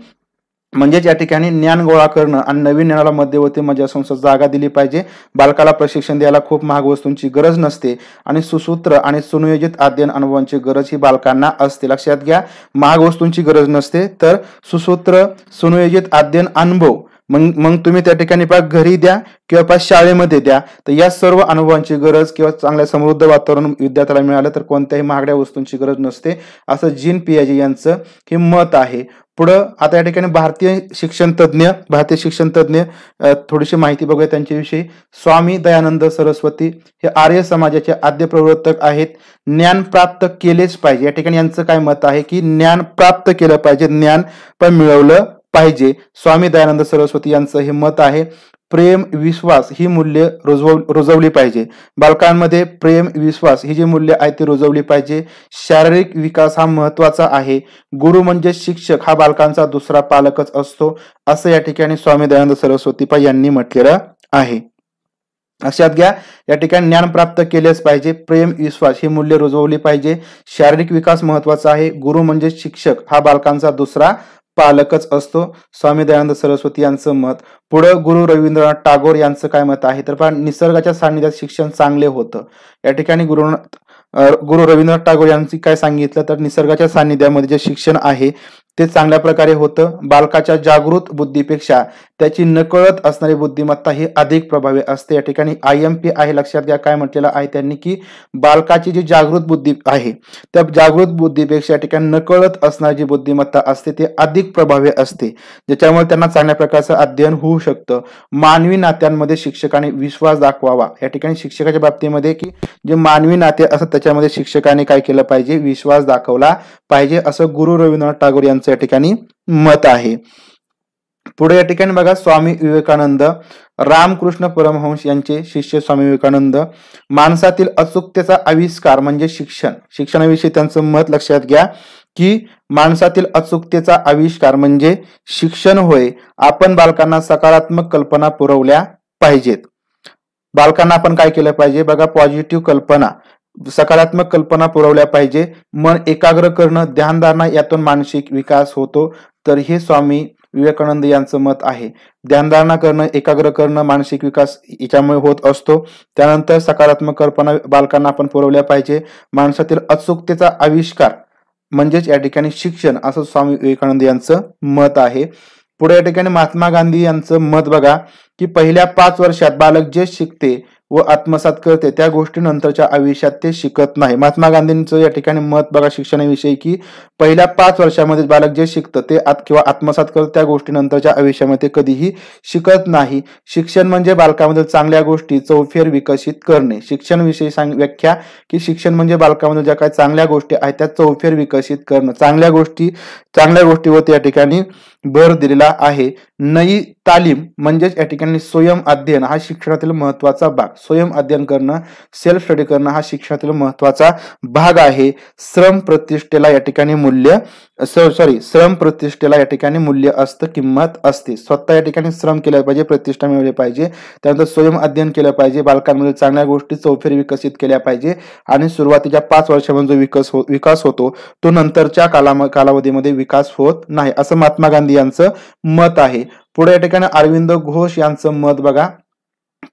म्हणजेच या ठिकाणी ज्ञान गोळा करणं आणि नवीन ज्ञानाला मध्यवर्ती मज्जासंस्था जागा दिली पाहिजे. बालकाला प्रशिक्षण द्यायला खूप महाग वस्तूंची गरज नसते आणि सुसूत्र आणि सुनियोजित अध्ययन अनुभवांची गरज ही बालकांना असते. लक्षात घ्या, महाग वस्तूंची गरज नसते, तर सुसूत्र, सुनियोजित अध्ययन अनुभव मग तुम्ही त्या ठिकाणी घरी द्या किंवा शाळेमध्ये द्या. तर या सर्व अनुभवांची गरज किंवा चांगल्या समृद्ध वातावरण विद्यार्थ्याला मिळालं तर कोणत्याही महागड्या वस्तूंची गरज नसते, असं जीन पियाजे यांचं हे मत आहे. पुढं आता या ठिकाणी भारतीय शिक्षण तज्ञ थोडीशी माहिती बघूया त्यांच्याविषयी. स्वामी दयानंद सरस्वती हे आर्य समाजाचे आद्य प्रवर्तक आहेत. ज्ञान प्राप्त केलेच पाहिजे. या ठिकाणी यांचं काय मत आहे की ज्ञान प्राप्त केलं पाहिजे, ज्ञान पण मिळवलं पाहिजे. स्वामी दयानंद सरस्वती यांचं हे मत आहे. प्रेम, विश्वास ही मूल्य रुजवली पाहिजे. बालकांमध्ये प्रेम, विश्वास ही जी मूल्य आहेत ती रुजवली पाहिजे. शारीरिक विकास हा महत्वाचा आहे. गुरु म्हणजे शिक्षक हा बालकांचा दुसरा पालकच असतो, असं या ठिकाणी स्वामी दयानंद सरस्वती यांनी म्हटलेलं आहे. लक्षात घ्या, या ठिकाणी ज्ञान प्राप्त केलेच पाहिजे. प्रेम, विश्वास ही मूल्य रुजवली पाहिजे. शारीरिक विकास महत्वाचा आहे. गुरु म्हणजे शिक्षक हा बालकांचा दुसरा पालकच असतो, स्वामी दयानंद सरस्वती यांचं मत. पुढे गुरु रवींद्रनाथ टागोर यांचं काय मत आहे, तर निसर्गाच्या सानिध्यात शिक्षण चांगले होतं. या ठिकाणी गुरु रवींद्रनाथ टागोर यांनी काय सांगितलं, तर निसर्गाच्या सानिध्यामध्ये जे शिक्षण आहे ते चांगल्या प्रकारे होतं. बालकाच्या जागृत बुद्धीपेक्षा त्याची नकळत असणारी बुद्धिमत्ता ही अधिक प्रभावी असते. या ठिकाणी IMP आहे, लक्षात घ्या काय म्हटलेलं आहे त्यांनी की बालकाची जी जागृत बुद्धी आहे त्या जागृत बुद्धीपेक्षा या ठिकाणी नकळत असणारी जी बुद्धिमत्ता असते ती अधिक प्रभावी असते, ज्याच्यामुळे त्यांना चांगल्या प्रकारचं अध्ययन होऊ शकतं. मानवी नात्यांमध्ये शिक्षकाने विश्वास दाखवावा. या ठिकाणी शिक्षकाच्या बाबतीमध्ये की जे मानवी नाते असतात त्याच्यामध्ये शिक्षकाने काय केलं पाहिजे, विश्वास दाखवला पाहिजे, असं गुरु रवींद्रनाथ टागोर यांचं या ठिकाणी मत आहे. पुढे या ठिकाणी बघा, स्वामी विवेकानंद, रामकृष्ण परमहंस यांचे शिष्य स्वामी विवेकानंद. माणसातील अचूकतेचा आविष्कार म्हणजे शिक्षणाविषयी त्यांचं मत लक्षात घ्या की माणसातील अचूकतेचा आविष्कार म्हणजे शिक्षण होय. आपण बालकांना सकारात्मक कल्पना पुरवल्या पाहिजेत. बालकांना आपण काय केलं पाहिजे बघा, पॉझिटिव्ह कल्पना, सकारात्मक कल्पना पुरवल्या पाहिजे. मन एकाग्र करणं, ध्यानधारणा यातून मानसिक विकास होतो. तर हे स्वामी विवेकानंद यांचं मत आहे. ध्यानधारणा करणं, एकाग्र करणं, मानसिक विकास याच्यामुळे होत असतो. त्यानंतर सकारात्मक कल्पना बालकांना आपण पुरवल्या पाहिजे. माणसातील अचूकतेचा आविष्कार म्हणजेच या ठिकाणी शिक्षण, असं स्वामी विवेकानंद यांचं मत आहे. पुढे या ठिकाणी महात्मा गांधी यांचं मत बघा की पहिल्या 5 वर्षात बालक जे शिकते व आत्मसात करते त्या गोष्टी नंतरच्या आयुष्यात ते शिकत नाही. महात्मा गांधींचं या ठिकाणी मत बघा शिक्षणाविषयी की पहिल्या 5 वर्षामध्ये बालक जे शिकतं ते किंवा आत्मसात करतं त्या गोष्टी नंतरच्या आयुष्यामध्ये कधीही शिकत नाही. शिक्षण म्हणजे बालकामध्ये चांगल्या गोष्टी चौफेर विकसित करणे. शिक्षण विषयी व्याख्या की शिक्षण म्हणजे बालकामध्ये ज्या काही चांगल्या गोष्टी आहेत त्या चौफेर विकसित करणं. चांगल्या गोष्टीवरती या ठिकाणी भर दिलेला आहे. नई तालीम म्हणजेच या ठिकाणी स्वयं अध्ययन हा शिक्षणातील महत्वाचा भाग. स्वयं अध्ययन करणं, सेल्फ स्टडी करणं हा शिक्षणातील महत्वाचा भाग आहे. श्रम प्रतिष्ठेला या ठिकाणी मूल्य असतं, किंमत असते. स्वतः या ठिकाणी श्रम केलं पाहिजे, प्रतिष्ठा मिळवली पाहिजे. त्यानंतर स्वयं अध्ययन केलं पाहिजे. बालकांमध्ये चांगल्या गोष्टी चौफेर विकसित केल्या पाहिजे आणि सुरुवातीच्या 5 वर्षामध्ये जो विकास होतो तो नंतरच्या कालावधीमध्ये विकास होत नाही, असं महात्मा गांधी यांचं मत आहे. पुढे या ठिकाणी अरविंद घोष यांचं मत बघा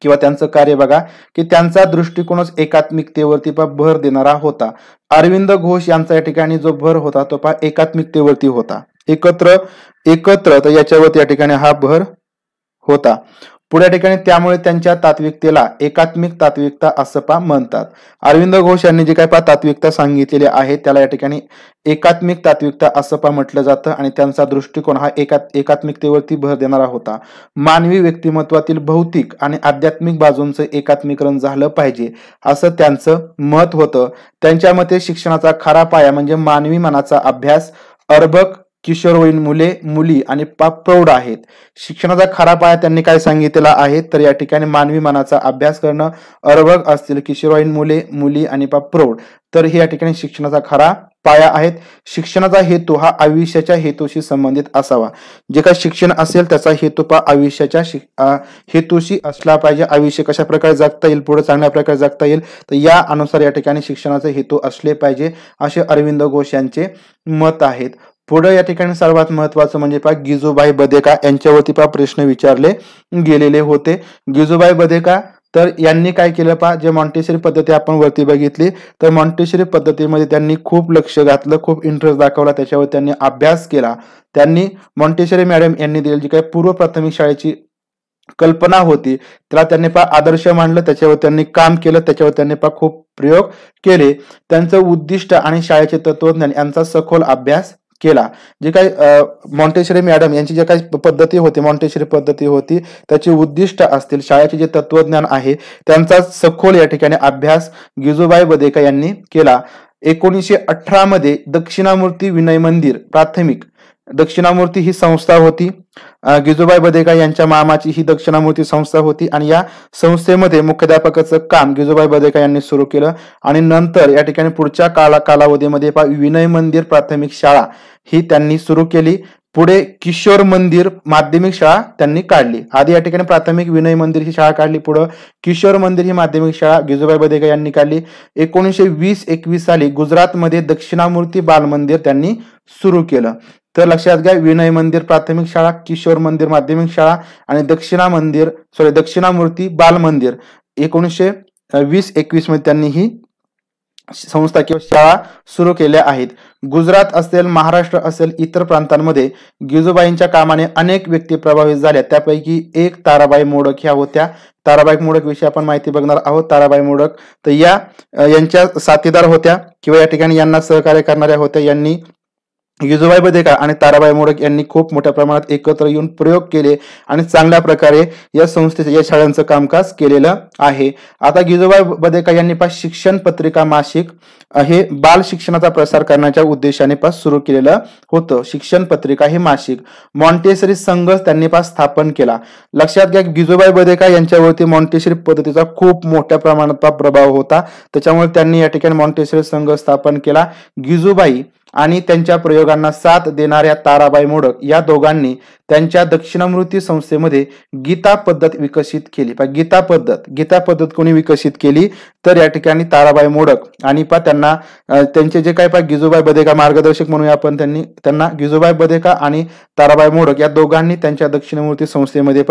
किंवा त्यांचं कार्य बघा की त्यांचा दृष्टिकोनच एकात्मिकतेवरती भर देणारा होता. अरविंद घोष यांचा या ठिकाणी जो भर होता तो एकात्मिकतेवरती होता. एकत्र एकत्र तर याच्यावरती या ठिकाणी हा भर होता. पुढे या ठिकाणी त्यामुळे त्यांच्या तात्विकतेला एकात्मिक तात्विकता असं म्हणतात. अरविंद घोष यांनी जे काय तात्विकता सांगितलेली आहे त्याला या ठिकाणी एकात्मिक तात्विकता असं म्हटलं जातं आणि त्यांचा दृष्टिकोन हा एकात्मिकतेवरती भर देणारा होता. मानवी व्यक्तिमत्वातील भौतिक आणि आध्यात्मिक बाजूंचं एकात्मीकरण झालं पाहिजे असं त्यांचं मत होतं. त्यांच्या मते शिक्षणाचा खरा पाया म्हणजे मानवी मनाचा अभ्यास अर्भक किशोरवयीन मुले मुली आणि प्रौढ आहेत. शिक्षणाचा खरा पाया त्यांनी काय सांगितलेला आहे तर या ठिकाणी मानवी मनाचा अभ्यास करणं अर्भक असतील किशोरवयीन मुले मुली आणि प्रौढ तर हे या ठिकाणी शिक्षणाचा खरा पाया आहेत. शिक्षणाचा हेतू हा आयुष्याच्या हेतूशी संबंधित असावा. जे काही शिक्षण असेल त्याचा हेतू आयुष्याच्या हेतूशी असला पाहिजे. आयुष्य कशा प्रकारे जगता येईल पुढे चांगल्या प्रकारे जगता येईल तर या अनुसार या ठिकाणी शिक्षणाचे हेतू असले पाहिजे असे अरविंद घोष यांचे मत आहेत. पुढे या ठिकाणी सर्वात महत्वाचं म्हणजे गिजूबाई बधेका यांच्यावरती प्रश्न विचारले गेलेले होते. गिजूबाई बधेका तर यांनी काय केलं जे मॉन्टेसरी पद्धती आपण वरती बघितली तर मॉन्टेसरी पद्धतीमध्ये त्यांनी खूप लक्ष घातलं, खूप इंटरेस्ट दाखवला, त्याच्यावर त्यांनी अभ्यास केला. त्यांनी मॉन्टेसरी मॅडम यांनी दिलेली जी काही पूर्व प्राथमिक शाळेची कल्पना होती त्याला त्यांनी आदर्श मानलं, त्याच्यावर त्यांनी काम केलं, त्याच्यावर त्यांनी खूप प्रयोग केले. त्यांचं उद्दिष्ट आणि शाळेचे तत्वज्ञान यांचा सखोल अभ्यास केला. जे काही मॉन्टेसरी मॅडम यांची जे काही पद्धती होती मॉन्टेसरी पद्धती होती त्याची उद्दिष्ट असतील शाळेचे जे तत्वज्ञान आहे त्यांचा सखोल या ठिकाणी अभ्यास गिजूबाई बधेका यांनी केला. 1918 मध्ये दक्षिणामूर्ती विनय मंदिर प्राथमिक दक्षिणामूर्ती ही संस्था होती. गिजूबाई बधेका यांच्या मामाची ही दक्षिणामूर्ती संस्था होती आणि या संस्थेमध्ये मुख्याध्यापकाचं काम गिजूबाई बधेका यांनी सुरू केलं आणि नंतर या ठिकाणी पुढच्या कालावधीमध्ये विनय मंदिर प्राथमिक शाळा ही त्यांनी सुरू केली. पुढे किशोर मंदिर माध्यमिक शाळा त्यांनी काढली. आधी या ठिकाणी प्राथमिक विनय मंदिर ही शाळा काढली, पुढे किशोर मंदिर ही माध्यमिक शाळा गिजूबाई बधेका यांनी काढली. 1920-21 साली गुजरातमध्ये दक्षिणामूर्ती बाल मंदिर त्यांनी सुरू केलं. तर लक्षात घ्या विनय मंदिर प्राथमिक शाळा, किशोर मंदिर माध्यमिक शाळा आणि दक्षिणामूर्ती बाल मंदिर 1920-21 मध्ये त्यांनी ही संस्था किंवा शाळा सुरू केल्या आहेत. गुजरात असेल महाराष्ट्र असेल इतर प्रांतांमध्ये गिजूबाईंच्या कामाने अनेक व्यक्ती प्रभावित झाल्या. त्यापैकी एक ताराबाई मोडक ह्या होत्या. ताराबाई मोडक विषयी आपण माहिती बघणार आहोत. ताराबाई मोडक तर यांच्या साथीदार होत्या किंवा या ठिकाणी यांना सहकार्य करणाऱ्या होत्या. यांनी गिजूबाई बधेका आणि ताराबाई मोडक यांनी खूप मोठ्या प्रमाणात एकत्र येऊन प्रयोग केले आणि चांगल्या प्रकारे या संस्थेच्या या शाळांचं कामकाज केलेलं आहे. आता गिजूबाई बधेका यांनी शिक्षण पत्रिका मासिक हे बाल शिक्षणाचा प्रसार करण्याच्या उद्देशाने सुरू केलेलं होतं. शिक्षण पत्रिका हे मासिक मॉन्टेसरी संघ त्यांनी स्थापन केला. लक्षात घ्या गिजूबाई बधेका यांच्यावरती मॉन्टेसरी पद्धतीचा खूप मोठ्या प्रमाणात प्रभाव होता, त्याच्यामुळे त्यांनी या ठिकाणी मॉन्टेसरी संघ स्थापन केला. गिजूबाई आणि त्यांच्या प्रयोगांना साथ देणाऱ्या ताराबाई मोडक या दोघांनी त्यांच्या दक्षिणामूर्ती संस्थेमध्ये गीता पद्धत विकसित केली. गीता पद्धत कोणी विकसित केली तर या ठिकाणी ताराबाई मोडक आणि त्यांना त्यांचे जे काय गिजूबाई बधेका मार्गदर्शक म्हणूया आपण त्यांना गिजूबाई बधेका आणि ताराबाई मोडक या दोघांनी त्यांच्या दक्षिणामूर्ती संस्थेमध्ये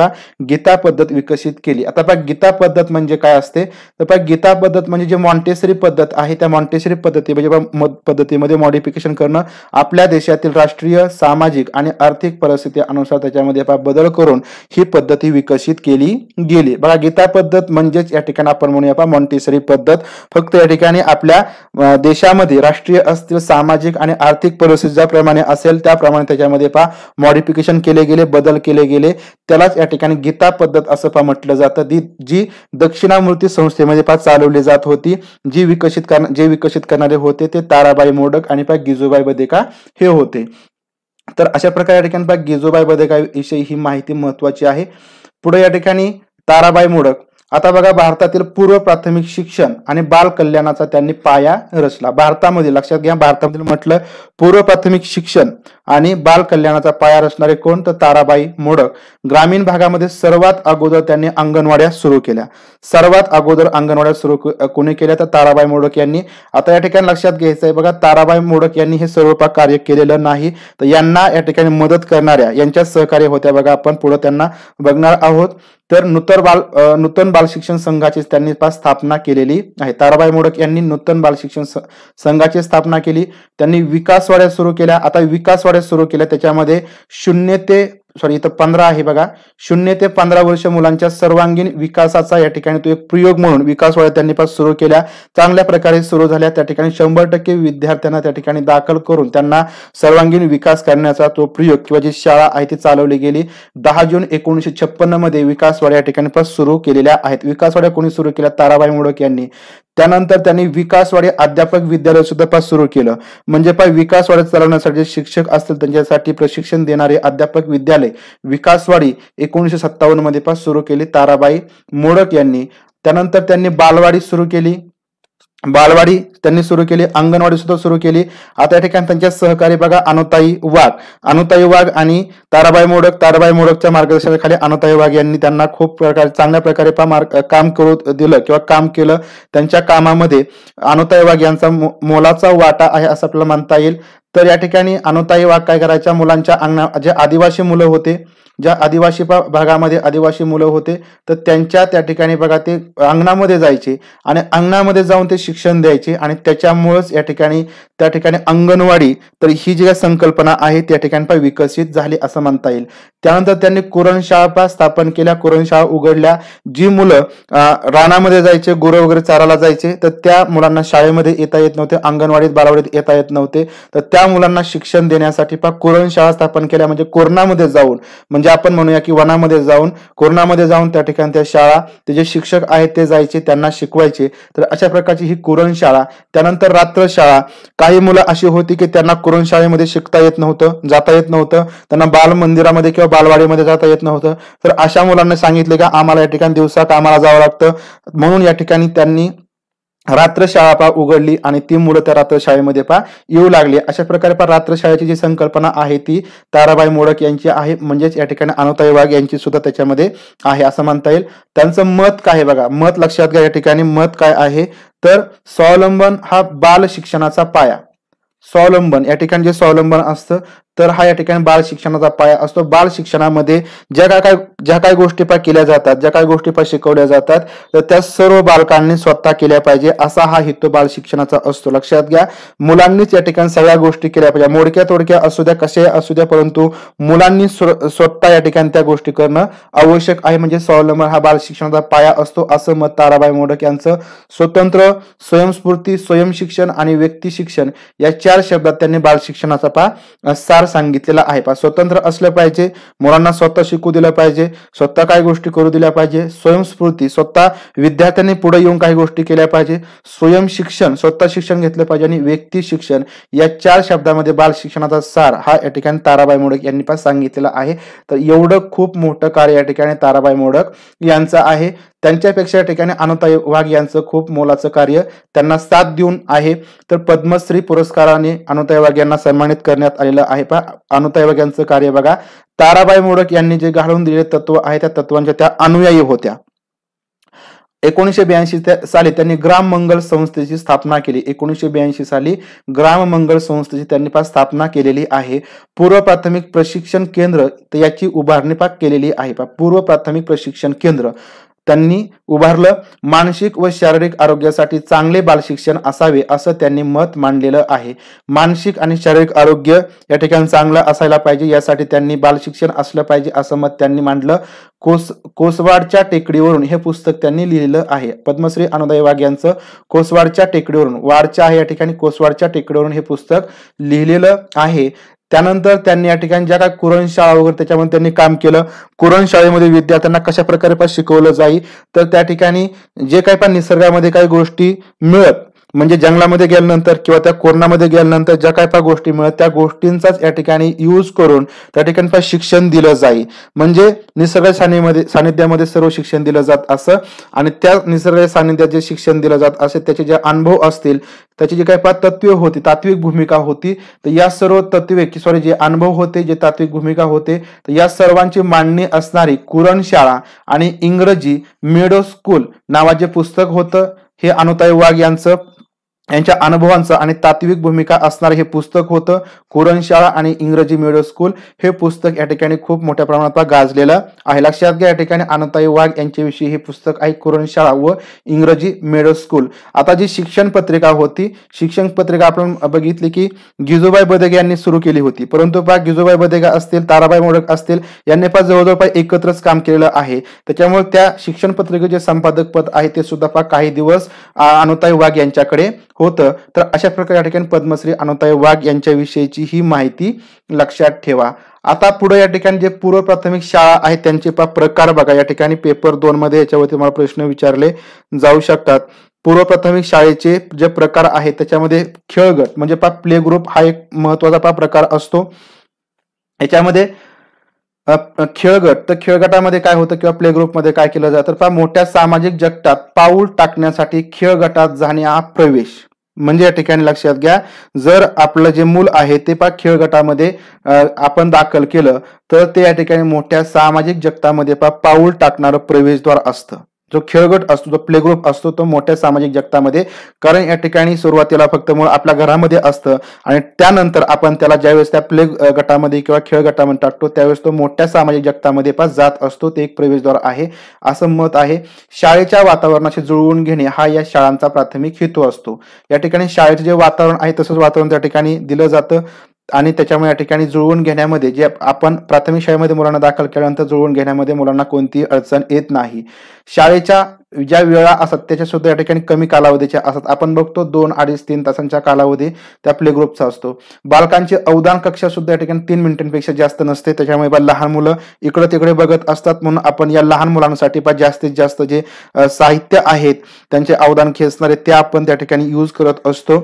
गीता पद्धत विकसित केली. आता गीता पद्धत म्हणजे काय असते तर गीता पद्धत म्हणजे जे मॉन्टेसरी पद्धत आहे त्या मॉन्टेसरी पद्धतीमध्ये मॉडिफिकेशन करणं, आपल्या देशातील राष्ट्रीय सामाजिक आणि आर्थिक परिस्थिती अनुसार त्याच्यामध्ये बदल करून ही पद्धती विकसित केली गेली. बघा गीता पद्धत म्हणजेच या ठिकाणी आपण म्हणूया मॉन्टेसरी पद्धत. फक्त या ठिकाणी आपल्या देशामध्ये राष्ट्रीय असतील सामाजिक आणि आर्थिक परिस्थिती ज्याप्रमाणे असेल त्याप्रमाणे त्याच्यामध्ये मॉडिफिकेशन केले गेले, बदल केले गेले, त्यालाच या ठिकाणी गीता पद्धत असं म्हटलं जातं. जी दक्षिणामूर्ती संस्थेमध्ये चालवली जात होती, जे विकसित करणारे होते ते ताराबाई मोडक आणि गिजूबाई बधेका हे होते. तर अशा प्रकारे या ठिकाणी गिजूबाई बधेका विषयी ही माहिती महत्वाची आहे. पुढे या ठिकाणी ताराबाई मोडक. आता बघा भारतातील पूर्व प्राथमिक शिक्षण आणि बाल कल्याणाचा त्यांनी पाया रचला. भारतामध्ये लक्षात घ्या, भारतामध्ये म्हटलं पूर्व प्राथमिक शिक्षण आणि बाल कल्याणाचा पाया रचणारे कोण? तर ताराबाई मोडक. ग्रामीण भागामध्ये सर्वात अगोदर त्यांनी अंगणवाड्या सुरू केल्या. सर्वात अगोदर अंगणवाड्या सुरू कोणी केल्या? तर ताराबाई मोडक यांनी. आता या ठिकाणी लक्षात घ्यायचं आहे बघा, ताराबाई मोडक यांनी हे सर्व कार्य केलेलं नाही, तर यांना या ठिकाणी मदत करणाऱ्या यांच्या सहकार्य होत्या बघा. आपण पुढे त्यांना बघणार आहोत. तर नूतन बाल शिक्षण संघाची त्यांनी स्थापना केलेली आहे. ताराबाई मोडक यांनी नूतन बाल शिक्षण संघाची स्थापना केली. त्यांनी विकासवाड्या सुरू केल्या. आता विकासवाड्या सुरू केल्या त्याच्यामध्ये 15 आहे बघा, 0 ते 15 वर्ष मुलांच्या सर्वांगीण विकासाचा या ठिकाणी तो एक प्रयोग म्हणून विकासवाड्या त्यांनी सुरू केल्या. चांगल्या प्रकारे सुरू झाल्या. त्या ठिकाणी 100% विद्यार्थ्यांना त्या ठिकाणी दाखल करून त्यांना सर्वांगीण विकास करण्याचा तो प्रयोग किंवा जी शाळा आहे ती चालवली गेली. 10 जून 1956 मध्ये विकासवाड्या या ठिकाणी सुरू केलेल्या आहेत. विकासवाड्या कोणी सुरू केल्या? ताराबाई मोडक यांनी. त्यानंतर त्यांनी विकासवाडी अध्यापक विद्यालय सुद्धा सुरू केलं. म्हणजे विकासवाडी चालवण्यासाठी जे शिक्षक असतील त्यांच्यासाठी प्रशिक्षण देणारे अध्यापक विद्यालय विकासवाडी 1957 मध्ये सुरू केली ताराबाई मोडक यांनी. त्यानंतर त्यांनी बालवाडी सुरू केली. त्यांनी सुरू केली. अंगणवाडी सुद्धा सुरू केली. आता या ठिकाणी त्यांच्या सहकारी बघा, अनुताई वाघ आणि ताराबाई मोडकच्या मार्गदर्शनाखाली अनुताई वाघ यांनी त्यांना खूप चांगल्या प्रकारे काम करू दिलं किंवा काम केलं. त्यांच्या कामामध्ये अनुताई वाघ यांचा मोलाचा वाटा आहे असं आपल्याला म्हणता येईल. तर या ठिकाणी अनुताई वाघ काय करायच्या? मुलांच्या जे आदिवासी मुलं होते, ज्या आदिवासी भागामध्ये आदिवासी मुलं होते, तर त्यांच्या त्या ठिकाणी बघा ते अंगणामध्ये जायचे आणि अंगणामध्ये जाऊन ते शिक्षण द्यायचे आणि त्याच्यामुळेच त्या ठिकाणी अंगणवाडी तर ही जी संकल्पना आहे त्या ठिकाणी विकसित झाली असं म्हणता येईल. त्यानंतर त्यांनी कुरणशाळा स्थापन केल्या, कुरणशाळा उघडल्या. जी मुलं रानामध्ये जायचे, गुरं वगैरे चारायला जायचे, तर त्या मुलांना शाळेमध्ये येता येत नव्हते, अंगणवाडीत बालवाडीत येता येत नव्हते, तर त्या मुलांना शिक्षण देण्यासाठी कुरणशाळा स्थापन केल्या. म्हणजे कोरणामध्ये जाऊन, म्हणजे आपण म्हणूया की वनामध्ये जाऊन, कोरणामध्ये जाऊन त्या ठिकाणी त्या शाळा ते जे शिक्षक आहेत ते जायचे, त्यांना शिकवायचे. तर अशा प्रकारची ही कुरणशाळा. त्यानंतर रात्रशाळा. काही मुलं अशी होती की त्यांना कुरणशाळेमध्ये शिकता येत नव्हतं, जाता येत नव्हतं, त्यांना बाल मंदिरामध्ये किंवा बालवाडीमध्ये जाता येत नव्हतं. तर अशा मुलांना सांगितले का आम्हाला या ठिकाणी दिवसा कामाला जावं लागतं, म्हणून या ठिकाणी त्यांनी रात्रशाळा उघडली आणि ती मुलं त्या रात्रशाळेमध्ये येऊ लागली. अशा प्रकारे रात्रशाळेची जी संकल्पना आहे ती ताराबाई मोडक यांची आहे. म्हणजेच या ठिकाणी अनुताई वाघ यांची सुद्धा त्याच्यामध्ये आहे असं म्हणता येईल. त्यांचं मत काय आहे बघा, मत लक्षात घ्या. या ठिकाणी मत काय आहे? तर स्वावलंबन हा बाल शिक्षणाचा पाया. स्वावलंबन या ठिकाणी जे स्वावलंबन असतं तर हा या ठिकाणी बाल शिक्षणाचा पाया असतो. बाल शिक्षणामध्ये ज्या काय गोष्टी केल्या जातात, ज्या काय गोष्टी शिकवल्या जातात, तर त्या सर्व बालकांनी स्वतः केल्या पाहिजे असा हा हेतू बाल शिक्षणाचा असतो. लक्षात घ्या, मुलांनीच या ठिकाणी सगळ्या गोष्टी केल्या पाहिजे. मोडक्या तोडक्या असू द्या, कसे असू द्या, परंतु मुलांनी स्वतः या ठिकाणी त्या गोष्टी करणं आवश्यक आहे. म्हणजे स्वावलंबन हा बाल शिक्षणाचा पाया असतो असं मत ताराबाई मोडक यांचं. स्वतंत्र, स्वयंस्फूर्ती, स्वयंशिक्षण आणि व्यक्ती शिक्षण या 4 शब्दात त्यांनी बाल शिक्षणाचा सार सांगितलेला आहे. स्वतंत्र असलं पाहिजे, मुलांना स्वतः शिकू दिलं पाहिजे, स्वतः काही गोष्टी करू दिल्या पाहिजे. स्वयंस्फूर्ती, स्वतः विद्यार्थ्यांनी पुढे येऊन काही गोष्टी केल्या पाहिजे. स्वयंशिक्षण, स्वतः शिक्षण घेतलं पाहिजे. आणि व्यक्ती शिक्षण या 4 शब्दामध्ये बाल शिक्षणाचा सार हा या ठिकाणी ताराबाई मोडक यांनी सांगितलेला आहे. तर एवढं खूप मोठं कार्य या ठिकाणी ताराबाई मोडक यांचं आहे. त्यांच्यापेक्षा या ठिकाणी अनुताई वाघ यांचं खूप मोलाचं कार्य त्यांना साथ देऊन आहे. तर पद्मश्री पुरस्काराने अनुताई वाघ यांना सन्मानित करण्यात आलेलं आहे. अनुताई वाघ यांचं कार्य बघा. ताराबाई मोडक यांनी जे घालून दिलेले तत्व आहे त्या तत्वांच्या त्या अनुयायी होत्या. 1982 साली त्यांनी ग्राम मंगल संस्थेची स्थापना केली. 1982 साली ग्राम मंगल संस्थेची त्यांनी स्थापना केलेली आहे. पूर्व प्राथमिक प्रशिक्षण केंद्र याची उभारणी केलेली आहे. पूर्व प्राथमिक प्रशिक्षण केंद्र त्यांनी उभारलं. मानसिक व शारीरिक आरोग्यासाठी चांगले बालशिक्षण असावे असं त्यांनी मत मांडलेलं आहे. मानसिक आणि शारीरिक आरोग्य या ठिकाणी चांगलं असायला पाहिजे, यासाठी त्यांनी बालशिक्षण असलं पाहिजे असं मत त्यांनी मांडलं. कोसवाडच्या टेकडीवरून हे पुस्तक त्यांनी लिहिलेलं आहे. पद्मश्री अनुताई वाघ यांचं कोसवाडच्या टेकडीवरून, वाडच्या आहे या ठिकाणी, कोसवाडच्या टेकडीवरून हे पुस्तक लिहिलेलं आहे. त्यानंतर त्यांनी या ठिकाणी ज्या काय कुरणशाळा वगैरे त्याच्यामध्ये त्यांनी काम केलं. कुरणशाळेमध्ये विद्यार्थ्यांना कशा प्रकारे शिकवलं जाईल, तर त्या ठिकाणी जे काही निसर्गामध्ये काही गोष्टी मिळत म्हणजे जंगलामध्ये गेल्यानंतर किंवा त्या कोरोनामध्ये गेल्यानंतर ज्या काय गोष्टी मिळत त्या गोष्टींचाच या ठिकाणी यूज करून त्या ठिकाणी शिक्षण दिलं जाईल. म्हणजे निसर्ग सानिध्यामध्ये सर्व शिक्षण दिलं जात असं आणि त्या निसर्ग सानिध्यात जे शिक्षण दिलं जात असे त्याचे जे अनुभव असतील त्याची जी काही तत्वे होती तात्विक भूमिका होती तर या सर्व तत्वे जे अनुभव होते जे तात्विक भूमिका होते तर या सर्वांची मांडणी असणारी कुरणशाळा आणि इंग्रजी मेडो स्कूल नावाचे पुस्तक होतं. हे अनुताई वाघ यांच्या अनुभवांचं आणि तात्विक भूमिका असणारं हे पुस्तक होतं. कुरणशाळा आणि इंग्रजी मेडो स्कूल हे पुस्तक या ठिकाणी खूप मोठ्या प्रमाणात गाजलेलं आहे. लक्षात घ्या या ठिकाणी अनुताई वाघ यांच्याविषयी हे पुस्तक आहे कुरणशाळा व इंग्रजी मेडो स्कूल. आता जी शिक्षण पत्रिका होती शिक्षण पत्रिका आपण बघितली की गिजूबाई बदेगे यांनी सुरू केली होती परंतु गिजूबाई बदेगे असतील ताराबाई मोडक असतील यांनी जवळजवळ एकत्रच काम केलेलं आहे. त्याच्यामुळे त्या शिक्षण पत्रिकेचे संपादक पद आहे ते सुद्धा काही दिवस अनुताई वाघ यांच्याकडे होतं. तर अशा प्रकारे या ठिकाणी पद्मश्री अनुताई वाघ यांच्याविषयीची ही माहिती लक्षात ठेवा. आता पुढे या ठिकाणी जे पूर्व प्राथमिक शाळा आहेत त्यांचे प्रकार बघा. या ठिकाणी पेपर 2 मध्ये याच्यावरती मला प्रश्न विचारले जाऊ शकतात. पूर्व प्राथमिक शाळेचे जे प्रकार आहेत त्याच्यामध्ये खेळगट म्हणजे प्ले ग्रुप हा एक महत्वाचा प्रकार असतो. याच्यामध्ये खेळगट तर खेळगटामध्ये काय होतं किंवा प्ले ग्रुपमध्ये काय केलं जातं तर मोठ्या सामाजिक जगतात पाऊल टाकण्यासाठी खेळगटात जाणे हा प्रवेश. म्हणजे या ठिकाणी लक्षात घ्या जर आपलं जे मूल आहे ते खेळगटामध्ये आपण दाखल केलं तर ते या ठिकाणी मोठ्या सामाजिक जगतामध्ये पाऊल टाकणारं प्रवेशद्वार असतं. जो खेळगट असतो जो प्ले ग्रुप असतो तो मोठ्या सामाजिक जगतामध्ये कारण या ठिकाणी सुरुवातीला फक्त मूळ आपल्या घरामध्ये असतं आणि त्यानंतर आपण त्याला ज्यावेळेस त्या प्ले गटामध्ये किंवा खेळ गटामध्ये टाकतो त्यावेळेस तो मोठ्या सामाजिक जगतामध्ये जात असतो. ते एक प्रवेशद्वार आहे असं मत आहे. शाळेच्या वातावरणाशी जुळवून घेणे हा या शाळांचा प्राथमिक हेतू असतो. या ठिकाणी शाळेचे जे वातावरण आहे तसंच वातावरण त्या ठिकाणी दिलं जातं आणि त्याच्यामुळे या ठिकाणी जुळवून घेण्यामध्ये जे आपण प्राथमिक शाळेमध्ये मुलांना दाखल केल्यानंतर जुळवून घेण्यामध्ये मुलांना कोणतीही अडचण येत नाही. शाळेच्या ज्या वेळा असतात त्याच्या सुद्धा या ठिकाणी कमी कालावधीच्या असतात. आपण बघतो 2, 2.5, 3 तासांचा कालावधी त्या प्ले ग्रुपचा असतो. बालकांची अवधान कक्षा सुद्धा या ठिकाणी 3 मिनिटांपेक्षा जास्त नसते. त्याच्यामुळे लहान मुलं इकडे तिकडे बघत असतात म्हणून आपण या लहान मुलांसाठी जास्तीत जास्त जे साहित्य आहेत त्यांचे अवधान खेचणारे ते आपण त्या ठिकाणी यूज करत असतो.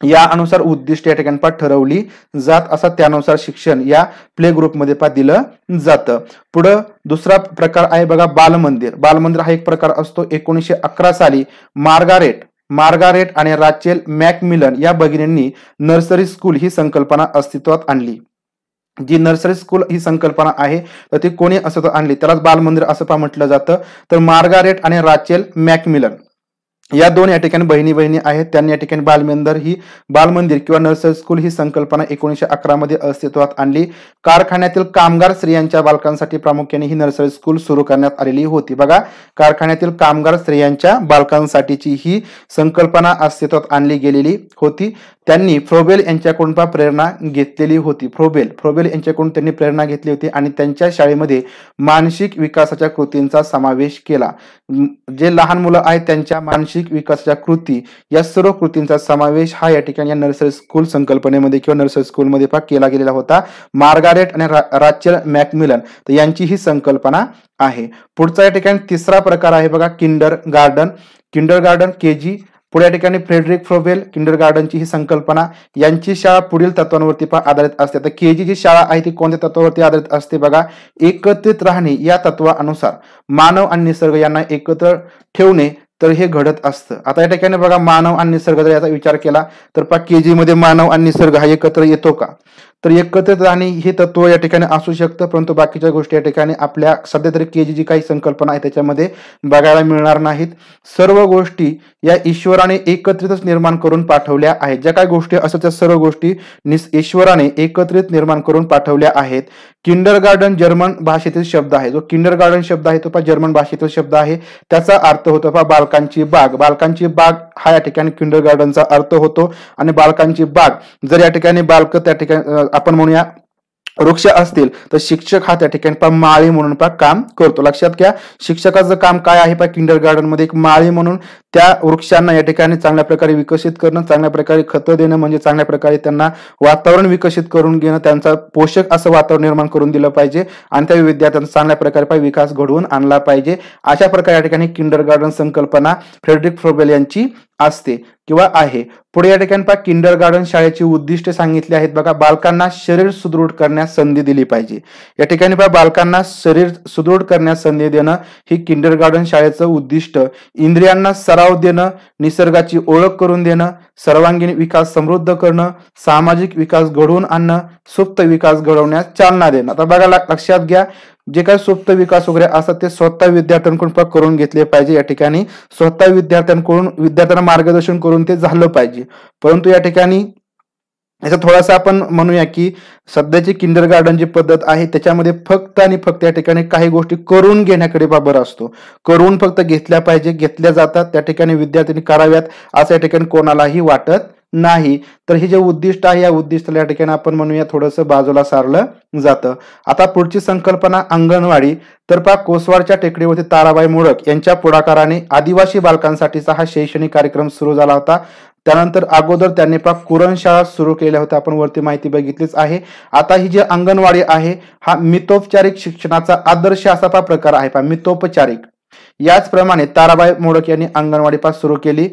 या अनुसार उद्दिष्ट या ठिकाणी ठरवली जात असतात त्यानुसार शिक्षण या प्ले ग्रुपमध्ये दिलं जातं. पुढं दुसरा प्रकार आहे बघा बालमंदिर. बालमंदिर हा एक प्रकार असतो. 1911 साली मार्गारेट आणि राचेल मॅकमिलन या भगिनींनी नर्सरी स्कूल ही संकल्पना अस्तित्वात आणली. जी नर्सरी स्कूल ही संकल्पना आहे तर ती कोणी असं आणली त्यालाच बालमंदिर असं म्हटलं जातं. तर मार्गारेट आणि राचेल मॅकमिलन या दोन या ठिकाणी बहिणी आहेत. त्यांनी या ठिकाणी बालमंदिर किंवा नर्सरी स्कूल ही संकल्पना 1911 मध्ये अस्तित्वात आणली. कारखान्यातील कामगार स्त्रियांच्या बालकांसाठी प्रामुख्याने ही नर्सरी स्कूल सुरू करण्यात आलेली होती. बघा कारखान्यातील कामगार स्त्रियांच्या बालकांसाठीची ही संकल्पना अस्तित्वात आणली गेलेली होती. त्यांनी फ्रोबेल यांच्याकडून प्रेरणा घेतलेली होती. फ्रोबेल यांच्याकडून त्यांनी प्रेरणा घेतली होती आणि त्यांच्या शाळेमध्ये मानसिक विकासाच्या कृतींचा समावेश केला. जे लहान मुलं आहेत त्यांच्या मानसिक विकासाच्या कृती या सर्व कृतींचा समावेश हा या ठिकाणी या नर्सरी स्कूल संकल्पनेमध्ये किंवा नर्सरी स्कूलमध्ये केला गेलेला होता. मार्गारेट आणि राचेल मॅकमिलन यांची ही संकल्पना आहे. पुढचा या ठिकाणी तिसरा प्रकार आहे बघा किंडर गार्डन केजी. पुढे या ठिकाणी फ्रेडरिक फ्रोबेल किंडर गार्डनची ही संकल्पना यांची शाळा पुढील तत्वांवरती आधारित असते. तर केजी जी शाळा आहे ती कोणत्या तत्वावरती आधारित असते बघा एकत्रित राहणे या तत्वानुसार मानव आणि निसर्ग यांना एकत्र ठेवणे तर हे घडत असतं. आता या ठिकाणी बघा मानव आणि निसर्ग जर याचा विचार केला तर केजी मध्ये मानव आणि निसर्ग हा एकत्र येतो का तर एकत्रित राहणे हे तत्व या ठिकाणी असू शकतं. परंतु बाकीच्या गोष्टी या ठिकाणी आपल्या सध्या तरी केजी जी काही संकल्पना आहे त्याच्यामध्ये बघायला मिळणार नाहीत. सर्व गोष्टी या ईश्वराने एकत्रितच निर्माण करून पाठवल्या आहेत. ज्या काही गोष्टी असतात त्या सर्व गोष्टी ईश्वराने एकत्रित निर्माण करून पाठवल्या आहेत. किंडर गार्डन जर्मन भाषेतील शब्द आहे. जो किंडर गार्डन शब्द आहे तो जर्मन भाषेतील शब्द आहे. त्याचा अर्थ होतो बालकांची बाग हा या ठिकाणी किंडर गार्डनचा अर्थ होतो. आणि बालकांची बाग जर या ठिकाणी बालक त्या ठिकाणी आपण म्हणूया वृक्ष असतील तर शिक्षक हा त्या ठिकाणी माळी म्हणून काम करतो. लक्षात घ्या शिक्षकाचं काम काय आहे किंडर गार्डन मध्ये एक माळी म्हणून त्या वृक्षांना या ठिकाणी चांगल्या प्रकारे विकसित करणं चांगल्या प्रकारे खतं देणं म्हणजे चांगल्या प्रकारे त्यांना वातावरण विकसित करून घेणं त्यांचा पोषक असं वातावरण निर्माण करून दिलं पाहिजे आणि त्या विद्यार्थ्यांचा चांगल्या प्रकारे विकास घडवून आणला पाहिजे. अशा प्रकारे या ठिकाणी किंडर गार्डन संकल्पना फ्रेडरिक फ्रोबेल यांची असते किंवा आहे. पुढे या ठिकाणी पहा किंडर गार्डन शाळेची उद्दिष्ट सांगितली आहेत बघा. बालकांना शरीर सुदृढ करण्यास संधी दिली पाहिजे. या ठिकाणी पहा बालकांना शरीर सुदृढ करण्यास संधी देणं ही किंडर गार्डन शाळेचं उद्दिष्ट. इंद्रियांना सराव देणं, निसर्गाची ओळख करून देणं, सर्वांगीण विकास समृद्ध करणं, सामाजिक विकास घडवून आणणं, सुप्त विकास घडवण्यास चालना देणं. आता बघा लक्षात घ्या, जे काही सुप्त विकास वगैरे असतात ते स्वतः विद्यार्थ्यांकडून करून घेतले पाहिजे. या ठिकाणी स्वतः विद्यार्थ्यांना मार्गदर्शन करून ते झालं पाहिजे. परंतु या ठिकाणी याचा थोडासा आपण म्हणूया की सध्याची किंडर गार्डन जी पद्धत आहे त्याच्यामध्ये फक्त आणि फक्त या ठिकाणी काही गोष्टी करून घेण्याकडे बाबर असतो. करून फक्त घेतल्या पाहिजे, घेतल्या जातात, त्या ठिकाणी विद्यार्थ्यांनी कराव्यात असं या ठिकाणी कोणालाही वाटत नाही. तर हे जे उद्दिष्ट आहे या उद्दिष्टाला या ठिकाणी आपण म्हणूया थोडंसं बाजूला सारलं जातं. आता पुढची संकल्पना अंगणवाडी. तर पहा कोसवाडच्या टेकडीवरती ताराबाई मोडक यांच्या पुढाकाराने आदिवासी बालकांसाठीचा हा शैक्षणिक कार्यक्रम सुरू झाला होता. त्यानंतर अगोदर त्यांनी पहा कुरण शाळा सुरू केल्या होत्या, आपण वरती माहिती बघितलीच आहे. आता ही जी अंगणवाडी आहे हा मितोपचारिक शिक्षणाचा आदर्श असा पहा प्रकार आहे. पहा मितोपचारिक. याचप्रमाणे ताराबाई मोडक यांनी अंगणवाडी पास सुरू केली.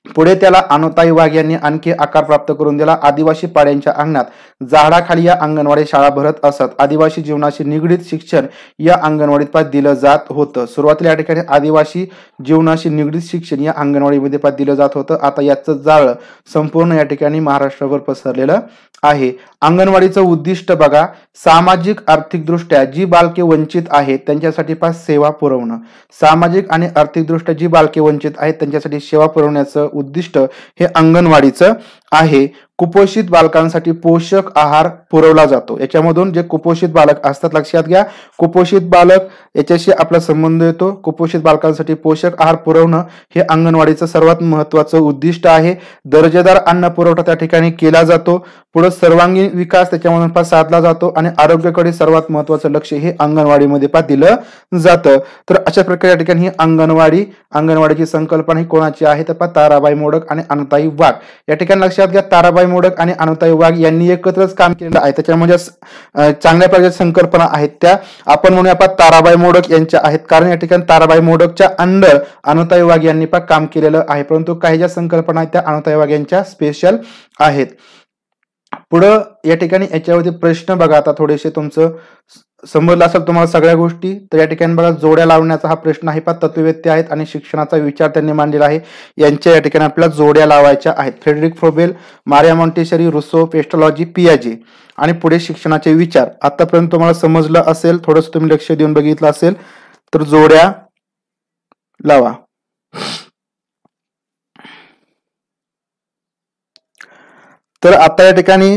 पुढे त्याला अनुताई वाघ यांनी आणखी आकार प्राप्त करून दिला. आदिवासी पाड्यांच्या अंगणात झाडाखाली या अंगणवाडी शाळा भरत असत. आदिवासी जीवनाशी निगडीत शिक्षण या अंगणवाडीत पास दिलं जात होतं. सुरुवातीला या ठिकाणी आदिवासी जीवनाशी निगडीत शिक्षण या अंगणवाडीमध्ये पास दिलं जात होतं. आता याचं जाळं संपूर्ण या ठिकाणी महाराष्ट्रावर पसरलेलं आहे. अंगणवाडीचं उद्दिष्ट बघा, सामाजिक आर्थिकदृष्ट्या जी बालके वंचित आहेत त्यांच्यासाठी पास सेवा पुरवणं. सामाजिक आणि आर्थिकदृष्ट्या जी बालके वंचित आहेत त्यांच्यासाठी सेवा पुरवण्याचं उद्दिष्ट हे अंगणवाडीचं आहे. कुपोषित बालकांसाठी पोषक आहार पुरवला जातो. याच्यामधून जे कुपोषित बालक असतात, लक्षात घ्या, कुपोषित बालक याच्याशी आपला संबंध येतो. कुपोषित बालकांसाठी पोषक आहार पुरवणं हे अंगणवाडीचं सर्वात महत्वाचं उद्दिष्ट आहे. दर्जेदार अन्न पुरवठा त्या ठिकाणी केला जातो. पुढे सर्वांगीण विकास त्याच्यामधून पास साधला जातो आणि आरोग्याकडे सर्वात महत्वाचं लक्ष हे अंगणवाडीमध्ये पास दिलं जातं. तर अशा प्रकारे या ठिकाणी अंगणवाडीची संकल्पना ही कोणाची आहे तर ताराबाई मोडक आणि अनुताई वाघ. या ठिकाणी लक्षात घ्या, ताराबाई मोडक आणि अनुताई वाघ यांनी एकत्रच काम केलेलं आहे. त्याच्यामध्ये चांगल्या प्रकारच्या संकल्पना आहेत त्या आपण म्हणूया ताराबाई मोडक यांच्या आहेत, कारण या ठिकाणी ताराबाई मोडकच्या अंडर अनुताई वाघ यांनी काम केलेलं आहे. परंतु काही ज्या संकल्पना आहेत त्या अनुताई वाघ यांच्या स्पेशल आहेत. पुढं या ठिकाणी याच्यावरती प्रश्न बघा, आता थोडेसे तुमचं समजलं असेल तुम्हाला सगळ्या गोष्टी. तर या ठिकाणी बघा जोड्या लावण्याचा हा प्रश्न आहे. तत्ववेत्ते आहेत आणि शिक्षणाचा विचार त्यांनी मांडलेला आहे. यांच्या या ठिकाणी आपल्याला जोड्या लावायच्या आहेत. Friedrich Froebel, Maria Montessori, Rousseau, Pestalozzi, पियाजे. आणि पुढे शिक्षणाचे विचार. आतापर्यंत तुम्हाला समजलं असेल, थोडंसं तुम्ही लक्ष देऊन बघितलं असेल तर जोड्या लावा. तर आता या ठिकाणी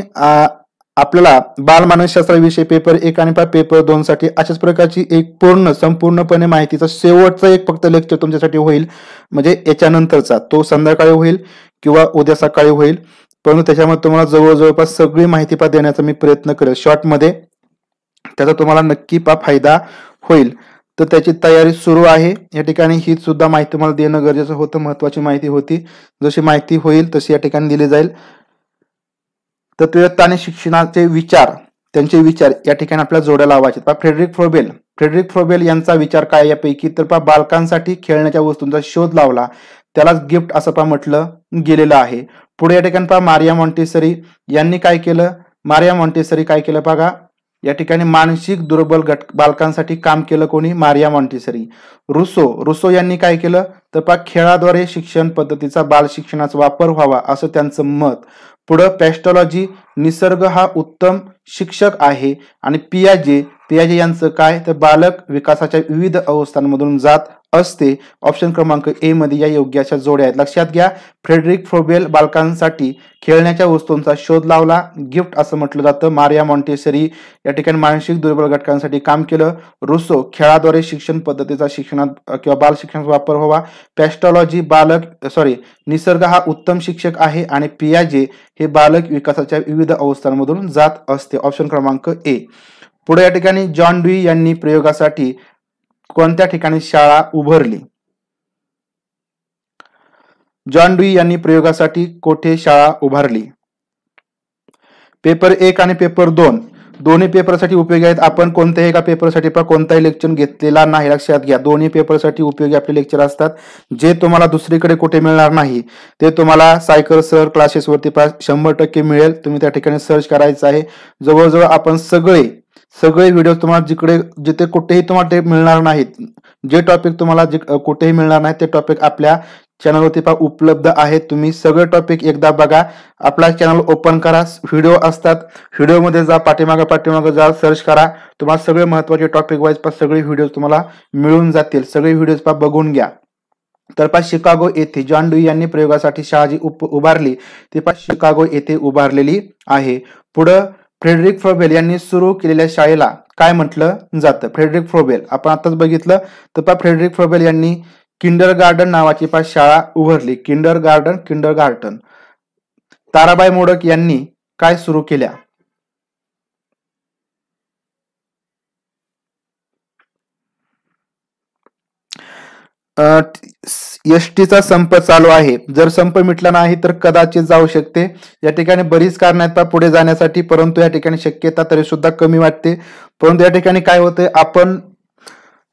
आपल्याला बालमानसशास्त्राविषयी पेपर 1 आणि पेपर 2 साठी अशाच प्रकारची एक संपूर्णपणे माहितीचा शेवटचा एक फक्त लेक्चर तुमच्यासाठी होईल. म्हणजे याच्यानंतरचा तो संध्याकाळी होईल किंवा उद्या सकाळी होईल. परंतु त्याच्यामध्ये तुम्हाला जवळपास सगळी माहिती देण्याचा मी प्रयत्न करेल शॉर्टमध्ये. त्याचा तुम्हाला नक्की फायदा होईल. तर त्याची तयारी सुरू आहे. या ठिकाणी ही सुद्धा माहिती तुम्हाला देणं गरजेचं होतं, महत्वाची माहिती होती. जशी माहिती होईल तशी या ठिकाणी दिली जाईल. तत्ववेत्ता आणि शिक्षणाचे विचार, त्यांचे विचार या ठिकाणी आपल्याला जोड्या लावायचे. फ्रेडरिक फ्रोबेल यांचा विचार काय यापैकी तर बालकांसाठी खेळण्याच्या वस्तूंचा शोध लावला, त्यालाच गिफ्ट असं म्हटलं गेलेलं आहे. पुढे या ठिकाणी मारिया मॉन्टेसरी यांनी काय केलं बघा, या ठिकाणी मानसिक दुर्बल बालकांसाठी काम केलं कोणी, मारिया मॉन्टेसरी. रुसो यांनी काय केलं तर खेळाद्वारे शिक्षण पद्धतीचा बाल शिक्षणाचा वापर व्हावा असं त्यांचं मत. पुढे पेस्टॉलॉजी, निसर्ग हा उत्तम शिक्षक आहे. आणि पियाजे यांचं काय तर बालक विकासाच्या विविध अवस्थांमधून जात असते. ऑप्शन क्रमांक ए मध्ये या योग्य अशा जोड्या आहेत. लक्षात घ्या, फ्रेडरिक फ्रोबेल बालकांसाठी खेळण्याच्या वस्तूंचा शोध लावला, गिफ्ट असं म्हटलं जातं. मारिया मॉन्टेसरी या ठिकाणी मानसिक दुर्बल घटकांसाठी काम केलं. रुसो खेळाद्वारे शिक्षण पद्धतीचा शिक्षणात किंवा बाल शिक्षणाचा वापर व्हावा. पेस्टॉलॉजी निसर्ग हा उत्तम शिक्षक आहे. आणि पियाजे हे बालक विकासाच्या विविध अवस्थांमधून जात असते. ऑप्शन क्रमांक ए. पुढे या ठिकाणी जॉन ड्युई यांनी प्रयोगासाठी कोणत्या ठिकाणी शाळा उभारली, जॉन ड्युई यांनी प्रयोगासाठी कोठे शाळा उभारली. पेपर 1 आणि पेपर 2 दोन्ही पेपरसाठी उपयोगी आहेत. आपण कोणत्याही एका पेपरसाठी कोणताही लेक्चर घेतलेला नाही, लक्षात घ्या. दोन्ही पेपरसाठी उपयोगी आपले लेक्चर असतात, जे तुम्हाला दुसरीकडे कुठे मिळणार नाही. ते तुम्हाला सायकर सर क्लासेसवरती 100% मिळेल. तुम्ही त्या ठिकाणी सर्च करायचं आहे. जवळजवळ आपण सगळे व्हिडिओ तुम्हाला जिथे कुठेही तुम्हाला ते मिळणार नाहीत, जे टॉपिक तुम्हाला कुठेही मिळणार नाहीत, ते टॉपिक आपल्या चॅनलवरती उपलब्ध आहेत. तुम्ही सगळे टॉपिक एकदा बघा. आपला चॅनल ओपन करा, व्हिडिओ असतात, व्हिडिओमध्ये जा, पाठीमागे जा, सर्च करा. तुम्हाला सगळे महत्वाचे टॉपिक वाईज सगळे व्हिडिओ तुम्हाला मिळून जातील. सगळे व्हिडिओ बघून घ्या. तर शिकागो येथे जॉन ड्यू यांनी प्रयोगासाठी शाळा जी उभारली ती शिकागो येथे उभारलेली आहे. पुढं फ्रेडरिक फ्रोबेल यांनी सुरू केलेल्या शाळेला काय म्हटलं जातं? फ्रेडरिक फ्रोबेल आपण आताच बघितलं. तर फ्रेडरिक फ्रोबेल यांनी किंडरगार्टन नावाची शाळा उभारली. किंडरगार्टन. ताराबाई मोडक यांनी काय सुरू केल्या? एसटीचा संप चालू आहे. जर संप मिटला नाही तर कदाचित जाऊ शकते. या ठिकाणी बरीच कारण आहेत पुढे जाण्यासाठी, परंतु या ठिकाणी शक्यता तरी सुद्धा कमी वाटते. परंतु या ठिकाणी काय होतंय, आपण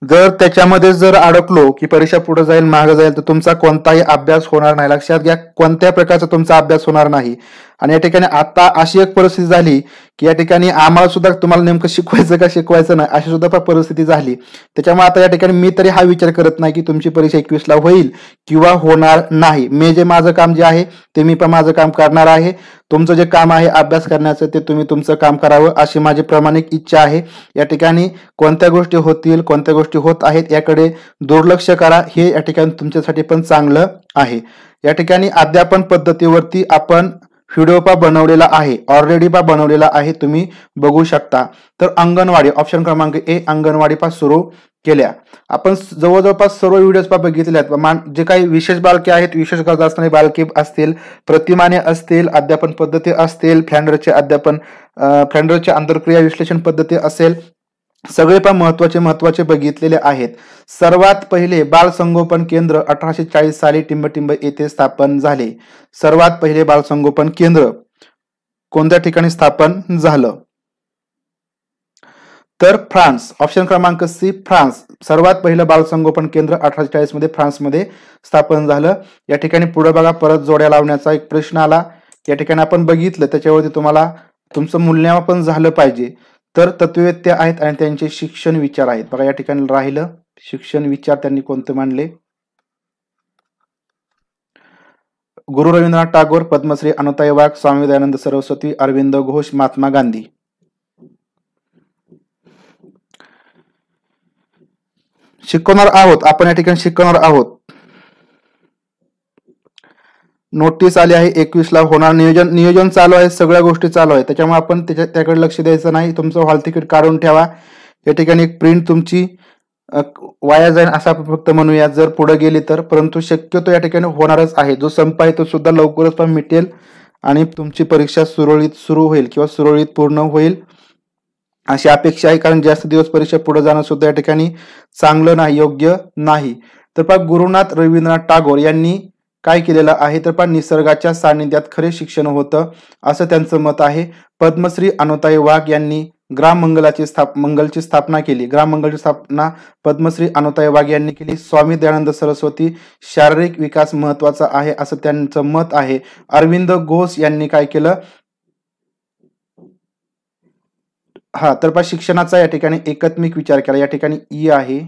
जर त्याच्यामध्ये जर अडकलो की परीक्षा पुढे जाईल, मागे जाईल, तर तुमचा कोणताही अभ्यास होणार नाही. लक्षात घ्या, कोणत्या प्रकारचा तुमचा अभ्यास होणार नाही. आणि या ठिकाणी आता अशी एक परिस्थिती झाली की या ठिकाणी आम्हाला सुद्धा तुम्हाला नेमकं शिकवायचं का शिकवायचं नाही अशी सुद्धा परिस्थिती झाली. त्याच्यामुळे आता या ठिकाणी मी तरी हा विचार करत नाही की तुमची परीक्षा 21ला होईल किंवा होणार नाही. माझं काम जे आहे ते मी माझं काम करणार आहे. तुमचं जे काम आहे अभ्यास करण्याचं ते तुम्ही तुमचं काम करावं अशी माझी प्रामाणिक इच्छा आहे. या ठिकाणी कोणत्या गोष्टी होतील, कोणत्या गोष्टी होत आहेत याकडे दुर्लक्ष करा. हे या ठिकाणी तुमच्यासाठी पण चांगलं आहे. या ठिकाणी अध्यापन पद्धतीवरती आपण व्हिडिओ बनवलेला आहे, ऑलरेडी बनवलेला आहे, तुम्ही बघू शकता. तर अंगणवाडी ऑप्शन क्रमांक ए, अंगणवाडी सुरू केल्या. आपण जवळजवळ सर्व व्हिडिओ बघितले आहेत. जे काही विशेष बालके आहेत, विशेष गरजा असणारी बालके असतील, प्रतिमाने असतील, अध्यापन पद्धती असतील, फ्लँडरचे आंतरक्रिया विश्लेषण पद्धती असेल, सगळे महत्वाचे बघितलेले आहेत. सर्वात पहिले बाल संगोपन केंद्र 1840 साली टिंबटिंब येथे स्थापन झाले. सर्वात पहिले बाल संगोपन केंद्र कोणत्या ठिकाणी स्थापन झालं? तर फ्रान्स. ऑप्शन क्रमांक सी, फ्रान्स. सर्वात पहिलं बाल संगोपन केंद्र 1840 मध्ये फ्रान्समध्ये स्थापन झालं. या ठिकाणी पुढे बघा, परत जोड्या लावण्याचा एक प्रश्न आला. या ठिकाणी आपण बघितलं, त्याच्यावरती तुम्हाला तुमचं मूल्यमापन झालं पाहिजे. तर तत्ववेत्ते आहेत आणि त्यांचे शिक्षण विचार आहेत. बघा या ठिकाणी राहिलं शिक्षण विचार त्यांनी कोणते मांडले? गुरु रवींद्रनाथ टागोर, पद्मश्री अनुताई वाघ, स्वामी दयानंद सरस्वती, अरविंद घोष, महात्मा गांधी. शिकवणार आहोत आपण, या ठिकाणी शिकवणार आहोत. नोटीस आली आहे 21ला होणार. नियोजन चालू आहे, सगळ्या गोष्टी चालू आहे. त्याच्यामुळे आपण त्याकडे लक्ष द्यायचं नाही. तुमचं हॉल तिकीट काढून ठेवा. या ठिकाणी एक प्रिंट तुमची वाया जाईल असं आपण फक्त म्हणूया जर पुढे गेली तर. परंतु शक्यतो या ठिकाणी होणारच आहे. जो संप आहे तो सुद्धा लवकरच मिटेल आणि तुमची परीक्षा सुरळीत सुरू होईल किंवा सुरळीत पूर्ण होईल अशी अपेक्षा आहे. कारण जास्त दिवस परीक्षा पुढे जाणं सुद्धा या ठिकाणी चांगलं नाही, योग्य नाही. तर गुरुनाथ रवींद्रनाथ टागोर यांनी काय केलेलं आहे? तर निसर्गाच्या सानिध्यात खरे शिक्षण होतं असं त्यांचं मत आहे. पद्मश्री अनुताई वाघ यांनी मंगलची स्थापना केली. मंगलची स्थापना पद्मश्री अनुताई वाघ यांनी केली. स्वामी दयानंद सरस्वती, शारीरिक विकास महत्वाचा आहे असं त्यांचं मत आहे. अरविंद घोष यांनी काय केलं? तर शिक्षणाचा या ठिकाणी एकात्मिक विचार केला. या ठिकाणी ई आहे.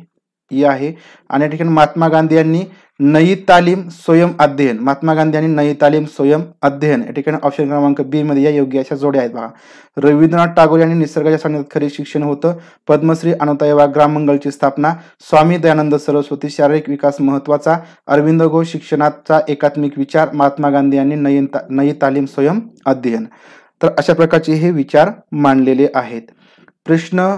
आणि या ठिकाणी महात्मा गांधी यांनी नई तालीम स्वयं अध्ययन. महात्मा गांधी यांनी नई तालीम स्वयं अध्ययन. या ठिकाणी ऑप्शन क्रमांक बी मध्ये या योग्य अशा जोड्या आहेत बघा. रवींद्रनाथ टागोर यांनी निसर्गाच्या सानिध्यात खरे शिक्षण होतं. पद्मश्री अनुताई वाघ, ग्राममंगलची स्थापना. स्वामी दयानंद सरस्वती, शारीरिक विकास महत्वाचा. अरविंद घोष, शिक्षणाचा एकात्मिक विचार. महात्मा गांधी यांनी नई तालीम स्वयं अध्ययन. तर अशा प्रकारचे हे विचार मांडलेले आहेत. प्रश्न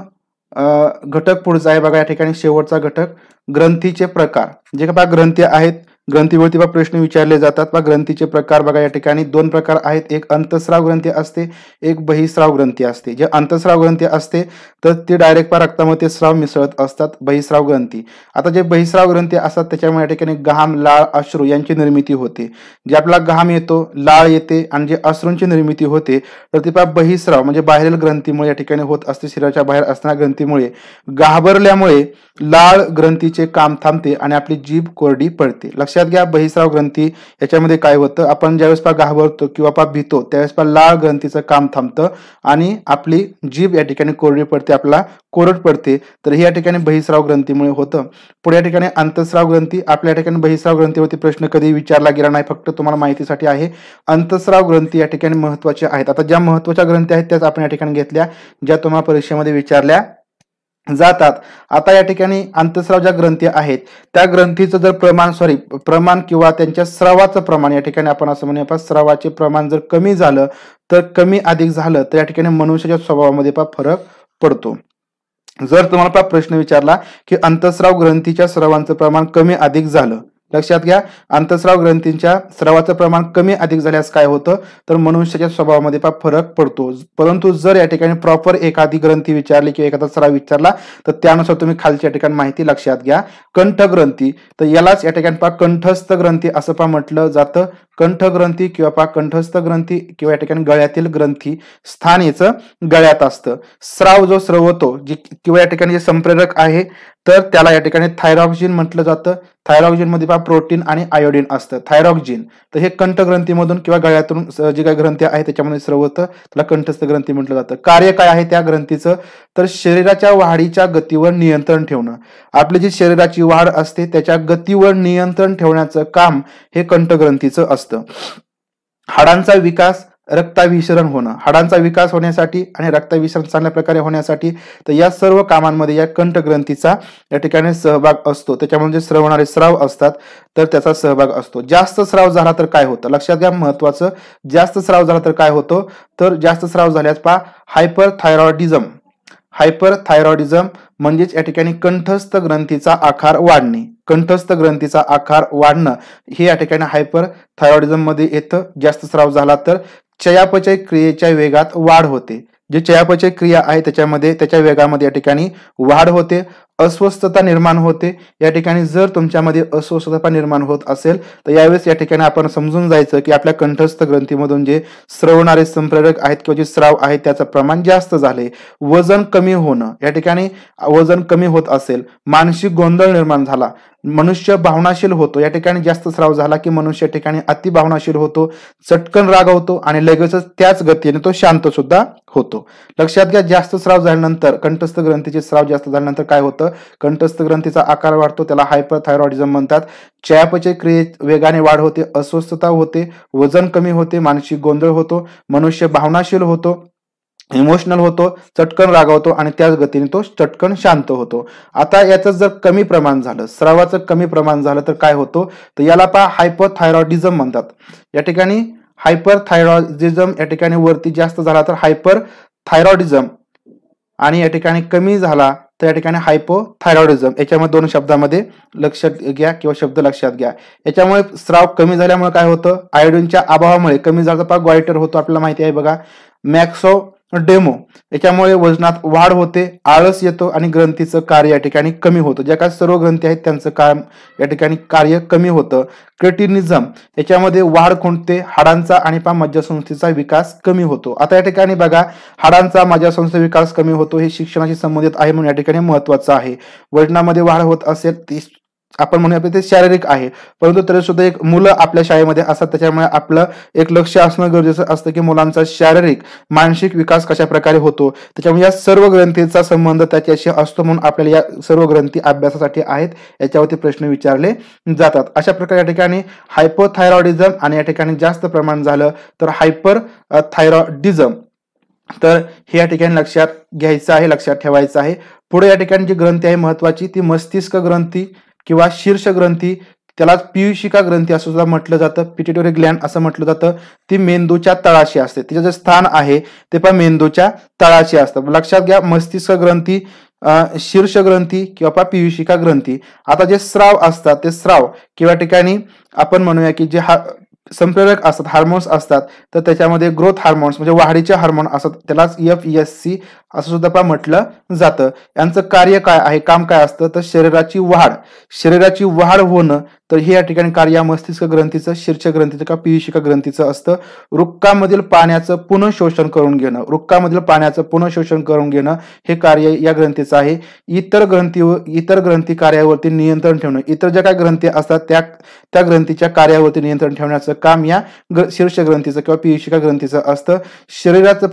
घटक पुढचा आहे बघा. या ठिकाणी शेवटचा घटक ग्रंथीचे प्रकार. जे का ग्रंथी आहेत ग्रंथीवरती प्रश्न विचारले जातात व ग्रंथीचे प्रकार बघा या ठिकाणी दोन प्रकार आहेत. एक अंतस्राव ग्रंथी असते, एक बहिस्राव ग्रंथी असते. जे अंतस्राव ग्रंथी असते तर ते डायरेक्ट रक्तामध्ये स्राव मिसळत असतात, बहिस्राव ग्रंथी. आता जे बहिस्राव ग्रंथी असतात त्याच्यामुळे या ठिकाणी घाम, लाळ, अश्रू यांची निर्मिती होते. जे आपला घाम येतो, लाळ येते आणि जे अश्रूंची निर्मिती होते तर ते बहिस्राव म्हणजे बाहेरील ग्रंथीमुळे या ठिकाणी होत असते. शरीराच्या बाहेर असणाऱ्या ग्रंथीमुळे घाबरल्यामुळे लाळ ग्रंथीचे काम थांबते आणि आपली जीभ कोरडी पडते. लक्षात घ्या, बहिस्राव ग्रंथी याच्यामध्ये काय होतं, आपण ज्यावेळेस घाबरतो किंवा भीतो त्यावेळेस लाळ ग्रंथीचं काम थांबतं आणि आपली जीभ या ठिकाणी कोरडी पडते, आपला कोरड पडते. तर हे या ठिकाणी बहिस्राव ग्रंथीमुळे होतं. पुढे या ठिकाणी अंतस्राव ग्रंथी. आपल्या ठिकाणी बहिस्राव ग्रंथीवरती प्रश्न कधी विचारला गेला नाही, फक्त तुम्हाला माहितीसाठी आहे. अंतस्राव ग्रंथी या ठिकाणी महत्वाच्या आहेत. आता ज्या महत्वाच्या ग्रंथी आहेत त्याच आपण या ठिकाणी घेतल्या, ज्या तुम्हाला परीक्षेमध्ये विचारल्या जातात. आता या ठिकाणी अंतस्राव ज्या ग्रंथी आहेत त्या ग्रंथीचं जर प्रमाण किंवा त्यांच्या स्रावाचं प्रमाण या ठिकाणी आपण असं म्हणूया, स्रावाचे प्रमाण जर कमी झालं तर कमी अधिक झालं तर या ठिकाणी मनुष्याच्या स्वभावामध्ये फरक पडतो. जर तुम्हाला प्रश्न विचारला की अंतस्राव ग्रंथीच्या स्रावांचं प्रमाण कमी अधिक झालं, लक्षात घ्या, अंतस्राव ग्रंथींच्या स्रावाचं प्रमाण कमी अधिक झाल्यास काय होतं तर मनुष्याच्या स्वभावामध्ये फरक पडतो. परंतु जर या ठिकाणी प्रॉपर एखादी ग्रंथी विचारली किंवा एखादा स्राव विचारला तर त्यानुसार तुम्ही खालच्या ठिकाणी माहिती लक्षात घ्या. कंठ ग्रंथी, तर यालाच या ठिकाणी कंठस्थ ग्रंथी असं म्हटलं जातं. कंठ ग्रंथी किंवा कंठस्थ ग्रंथी किंवा या ठिकाणी गळ्यातील ग्रंथी स्थान याचं गळ्यात असतं. स्राव जो स्रवतो किंवा या ठिकाणी जे संप्रेरक आहे तर त्याला या ठिकाणी थायरॉक्सिन म्हटलं जातं. थायरॉक्सिन मध्ये प्रोटीन आणि आयोडीन असतं, थायरॉक्सिन. तर हे कंठ ग्रंथीमधून किंवा गळ्यातून जे काही ग्रंथी आहे त्याच्यामध्ये स्रवतं, त्याला कंठस्थ ग्रंथी म्हटलं जातं. कार्य काय आहे त्या ग्रंथीचं तर शरीराच्या वाढीच्या गतीवर नियंत्रण ठेवणं. आपली जी शरीराची वाढ असते त्याच्या गतीवर नियंत्रण ठेवण्याचं काम हे कंठ ग्रंथीचं असतं. हाडांचा विकास, रक्ताभिसरण होणं, हाडांचा विकास होण्यासाठी आणि रक्ताभिसरण चांगल्या प्रकारे होण्यासाठी तर या सर्व कामांमध्ये या कंठ ग्रंथीचा या ठिकाणी सहभाग असतो. त्याच्यामध्ये स्रवणारे स्राव असतात तर त्याचा सहभाग असतो. जास्त स्राव झाला तर काय होतं, लक्षात घ्या, महत्वाचं, जास्त स्राव झाला तर काय होतं तर जास्त स्राव झाल्यास हायपरथायरॉइडिझम. हायपरथायरॉइडिझम म्हणजेच या ठिकाणी कंठस्थ ग्रंथीचा आकार वाढणे. कंठस्थ ग्रंथीचा आकार वाढणं हे या ठिकाणी हायपरथायरॉइडिझम मध्ये येतं. जास्त स्राव झाला तर चयापचय क्रियेच्या वेगात वाढ होते. जे चयापचय क्रिया आहे त्याच्या वेगामध्ये या ठिकाणी वाढ होते. अस्वस्थता निर्माण होते. या ठिकाणी जर तुमच्यामध्ये अस्वस्थता निर्माण होत असेल तर यावेळेस या ठिकाणी आपण समजून जायचं की आपल्या कंठस्थ ग्रंथीमधून जे स्रवणारे संप्रेरक आहेत किंवा जे स्राव आहेत त्याचं प्रमाण जास्त झाले. वजन कमी होणं, या ठिकाणी वजन कमी होत असेल. मानसिक गोंधळ निर्माण झाला. मनुष्य भावनाशील होतो. या ठिकाणी जास्त स्राव झाला की मनुष्य ठिकाणी अति भावनाशील होतो, चटकन रागावतो आणि लगेचच त्याच गतीने तो शांत सुद्धा होतो. लक्षात घ्या, जास्त स्राव झाल्यानंतर कंठस्थ ग्रंथीचे स्राव जास्त झाल्यानंतर काय होतं, कंठस्थ ग्रंथीचा आकार वाढतो, त्याला हायपरथायरॉइडिझम म्हणतात. चयापचय क्रियेत वेगाने वाढ होते, अस्वस्थता होते, वजन कमी होते, मानसिक गोंधळ होतो, मनुष्य भावनाशील होतो, इमोशनल होतो, चटकन रागावतो आणि त्याच गतीने तो चटकन शांत होतो. आता याचं जर कमी प्रमाण झालं, स्रावाचं कमी प्रमाण झालं तर काय होतं तर याला हायपरथायरॉइडिझम म्हणतात. या ठिकाणी हायपरथायरॉइडिझम या ठिकाणी वरती जास्त झाला तर हायपरथायरॉइडिझम आणि या ठिकाणी कमी झाला तर या ठिकाणी हायपोथायरॉइडिझम. याच्यामध्ये दोन शब्दामध्ये लक्षात घ्या किंवा शब्द लक्षात घ्या. याच्यामुळे स्राव कमी झाल्यामुळे काय होतं, आयोडीनच्या अभावामुळे कमी झाला गॉयटर होतो, आपल्याला माहिती आहे बघा. मॅक्सोडेमो, याच्यामुळे वजनात वाढ होते, आळस येतो आणि ग्रंथीचं कार्य या ठिकाणी कमी होतं. ज्या काही सर्व ग्रंथी आहेत त्यांचं काम या ठिकाणी कार्य कमी होतं. क्रेटिनिझम, याच्यामध्ये वाढ खुंटते, हाडांचा आणि मज्जासंस्थेचा विकास कमी होतो. आता या ठिकाणी बघा, हाडांचा मज्जासंस्था विकास कमी होतो हे शिक्षणाशी संबंधित आहे म्हणून या ठिकाणी महत्वाचं आहे. वजनामध्ये वाढ होत असेल ती आपण म्हणूया ते शारीरिक आहे, परंतु तरी सुद्धा एक मुलं आपल्या शाळेमध्ये असतात त्याच्यामुळे आपलं एक लक्ष असणं गरजेचं असतं की मुलांचा शारीरिक मानसिक विकास कशा प्रकारे होतो. त्याच्यामुळे या सर्व ग्रंथीचा संबंध त्याच्याशी असतो म्हणून आपल्याला या सर्व ग्रंथी अभ्यासासाठी आहेत, याच्यावरती प्रश्न विचारले जातात. अशा प्रकारे या ठिकाणी हायपोथायरॉइडिझम आणि या ठिकाणी जास्त प्रमाण झालं तर हायपरथायरॉइडिझम. तर हे या ठिकाणी लक्षात घ्यायचं आहे, लक्षात ठेवायचं आहे. पुढे या ठिकाणी जी ग्रंथी आहे महत्वाची ती मस्तिष्क ग्रंथी किंवा शीर्ष ग्रंथी, त्याला पीयूषिका ग्रंथी असं सुद्धा म्हटलं जातं, पिट्युटरी ग्लॅन्ड असं म्हटलं जातं. ती मेंदूच्या तळाशी असते, तिचं जे स्थान आहे ते मेंदूच्या तळाशी असतं. लक्षात घ्या, मस्तिष्क ग्रंथी शीर्ष ग्रंथी किंवा पीयूषिका ग्रंथी. आता जे स्राव असतात ते स्राव किंवा ठिकाणी आपण म्हणूया की जे संप्रेरक असतात, हार्मोन्स असतात, तर त्याच्यामध्ये ग्रोथ हार्मोन्स म्हणजे वाढीचे हार्मोन असतात, त्यालाच FSC असं सुद्धा म्हटलं जातं. यांचं कार्य काय आहे, काम काय असतं, तर शरीराची वाढ होणं, तर हे या ठिकाणी कार्य मस्तिष्क ग्रंथीचं, शीर्ष ग्रंथीचं किंवा पीयूषिका ग्रंथीचं असतं. वृक्कामधील पाण्याचं पुनःशोषण करून घेणं हे कार्य या ग्रंथीचं आहे. इतर ग्रंथी कार्यावरती नियंत्रण ठेवणं, इतर ज्या काही ग्रंथी असतात त्या ग्रंथीच्या कार्यावरती नियंत्रण ठेवण्याचं काम या शीर्ष ग्रंथीचं किंवा पीयूषिका ग्रंथीचं असतं. शरीराचं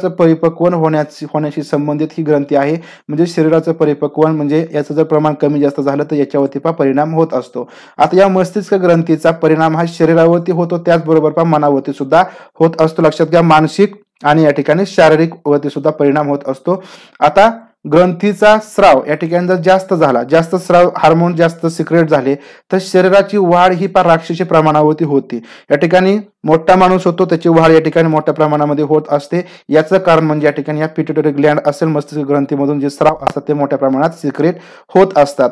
परिपक्वन होण्याशी संबंधित ही ग्रंथी आहे. म्हणजे शरीराचं परिपक्वन म्हणजे याचं जर प्रमाण कमी जास्त झालं तर याच्यावरती परिणाम होत असतो. आता या मस्तिष्क ग्रंथीचा परिणाम हा शरीरावरती होतो, त्याचबरोबर मनावरती सुद्धा होत असतो. लक्षात घ्या, मानसिक आणि या ठिकाणी शारीरिक वरती सुद्धा परिणाम होत असतो. आता ग्रंथीचा स्राव या ठिकाणी जर जास्त स्राव, हार्मोन जास्त सिक्रेट झाले तर शरीराची वाढ ही राक्षसी प्रमाणावरती होते. या ठिकाणी मोठा माणूस होतो, त्याची वाढ या ठिकाणी मोठ्या प्रमाणामध्ये होत असते. याचं कारण म्हणजे या ठिकाणी या पिट्युटरी ग्लँड असेल, मस्तिष्क ग्रंथीमधून जे स्राव असतात ते मोठ्या प्रमाणात सिक्रेट होत असतात.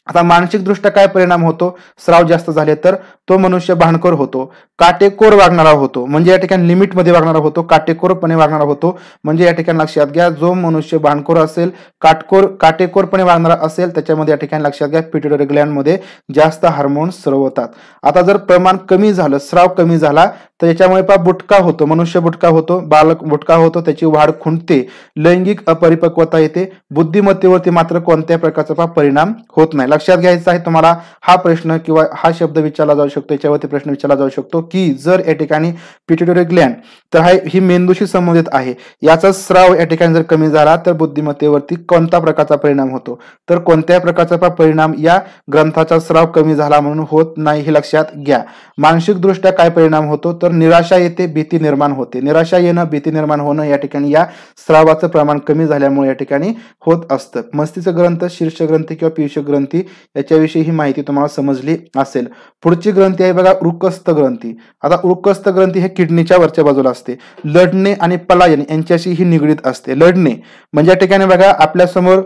आता मानसिक दृष्ट्या काय परिणाम होतो, स्राव जास्त झाले तर तो मनुष्य भांडखोर होतो, काटेकोर वागणारा होतो, म्हणजे या ठिकाणी लिमिटमध्ये वागणारा होतो, काटेकोरपणे वागणारा होतो. म्हणजे या ठिकाणी लक्षात घ्या, जो मनुष्य भांडखोर असेल, काटेकोरपणे वागणारा असेल, त्याच्यामध्ये या ठिकाणी लक्षात घ्या पिट्युटरी ग्लँड मध्ये जास्त हार्मोन्स स्रवतात. आता जर प्रमाण कमी झालं, स्राव कमी झाला तर याच्यामुळे बुटका होतो, मनुष्य बुटका होतो, बालक बुटका होतो, त्याची वाढ खुंटते, लैंगिक अपरिपक्वता येते. बुद्धिमत्तेवरती मात्र कोणत्याही प्रकारचा परिणाम होत नाही. लक्षात घ्यायचं आहे तुम्हाला, हा प्रश्न किंवा हा शब्द विचारला जाऊ शकतो, याच्यावरती प्रश्न विचारला जाऊ शकतो की जर या ठिकाणी पिट्युटरी ग्लँड तर ही मेंदूशी संबंधित आहे, याचा स्राव या ठिकाणी जर कमी झाला तर बुद्धिमत्तेवरती कोणत्या प्रकारचा परिणाम होतो, तर कोणत्याही प्रकारचा परिणाम या ग्रंथाचा स्राव कमी झाला म्हणून होत नाही, हे लक्षात घ्या. मानसिक दृष्ट्या काय परिणाम होतो, तर निराशा येते, भीती निर्माण होते. निराशा येणं, भीती निर्माण होणं या ठिकाणी या स्रावाचं प्रमाण कमी झाल्यामुळे या ठिकाणी होत असतं. मस्तिष्क ग्रंथ, शीर्ष ग्रंथी किंवा पीयूषिक ग्रंथी याच्याविषयी ही माहिती तुम्हाला समजली असेल. पुढची ग्रंथी आहे बघा उर्कस्थ ग्रंथी. आता उर्कस्थ ग्रंथी हे किडनीच्या वरच्या बाजूला असते. लढणे आणि पलायन यांच्याशी ही निगडीत असते. लढणे म्हणजे या ठिकाणी बघा आपल्या समोर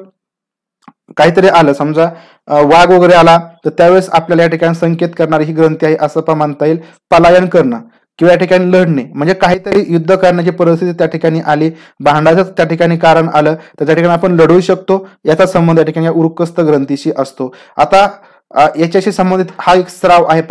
काहीतरी आलं, समजा वाघ वगैरे आला तर त्यावेळेस आपल्याला या ठिकाणी संकेत करणारी ही ग्रंथी आहे असं पण म्हणता येईल. पलायन करणं किंवा या ठिकाणी लढणे म्हणजे काहीतरी युद्ध करण्याची परिस्थिती त्या ठिकाणी आली, भांडाचं त्या ठिकाणी कारण आलं तर त्या ठिकाणी आपण लढवू शकतो, याचा संबंध या ठिकाणी उर्कस्थ ग्रंथीशी असतो. आता याच्याशी संबंधित हा एक स्राव आहे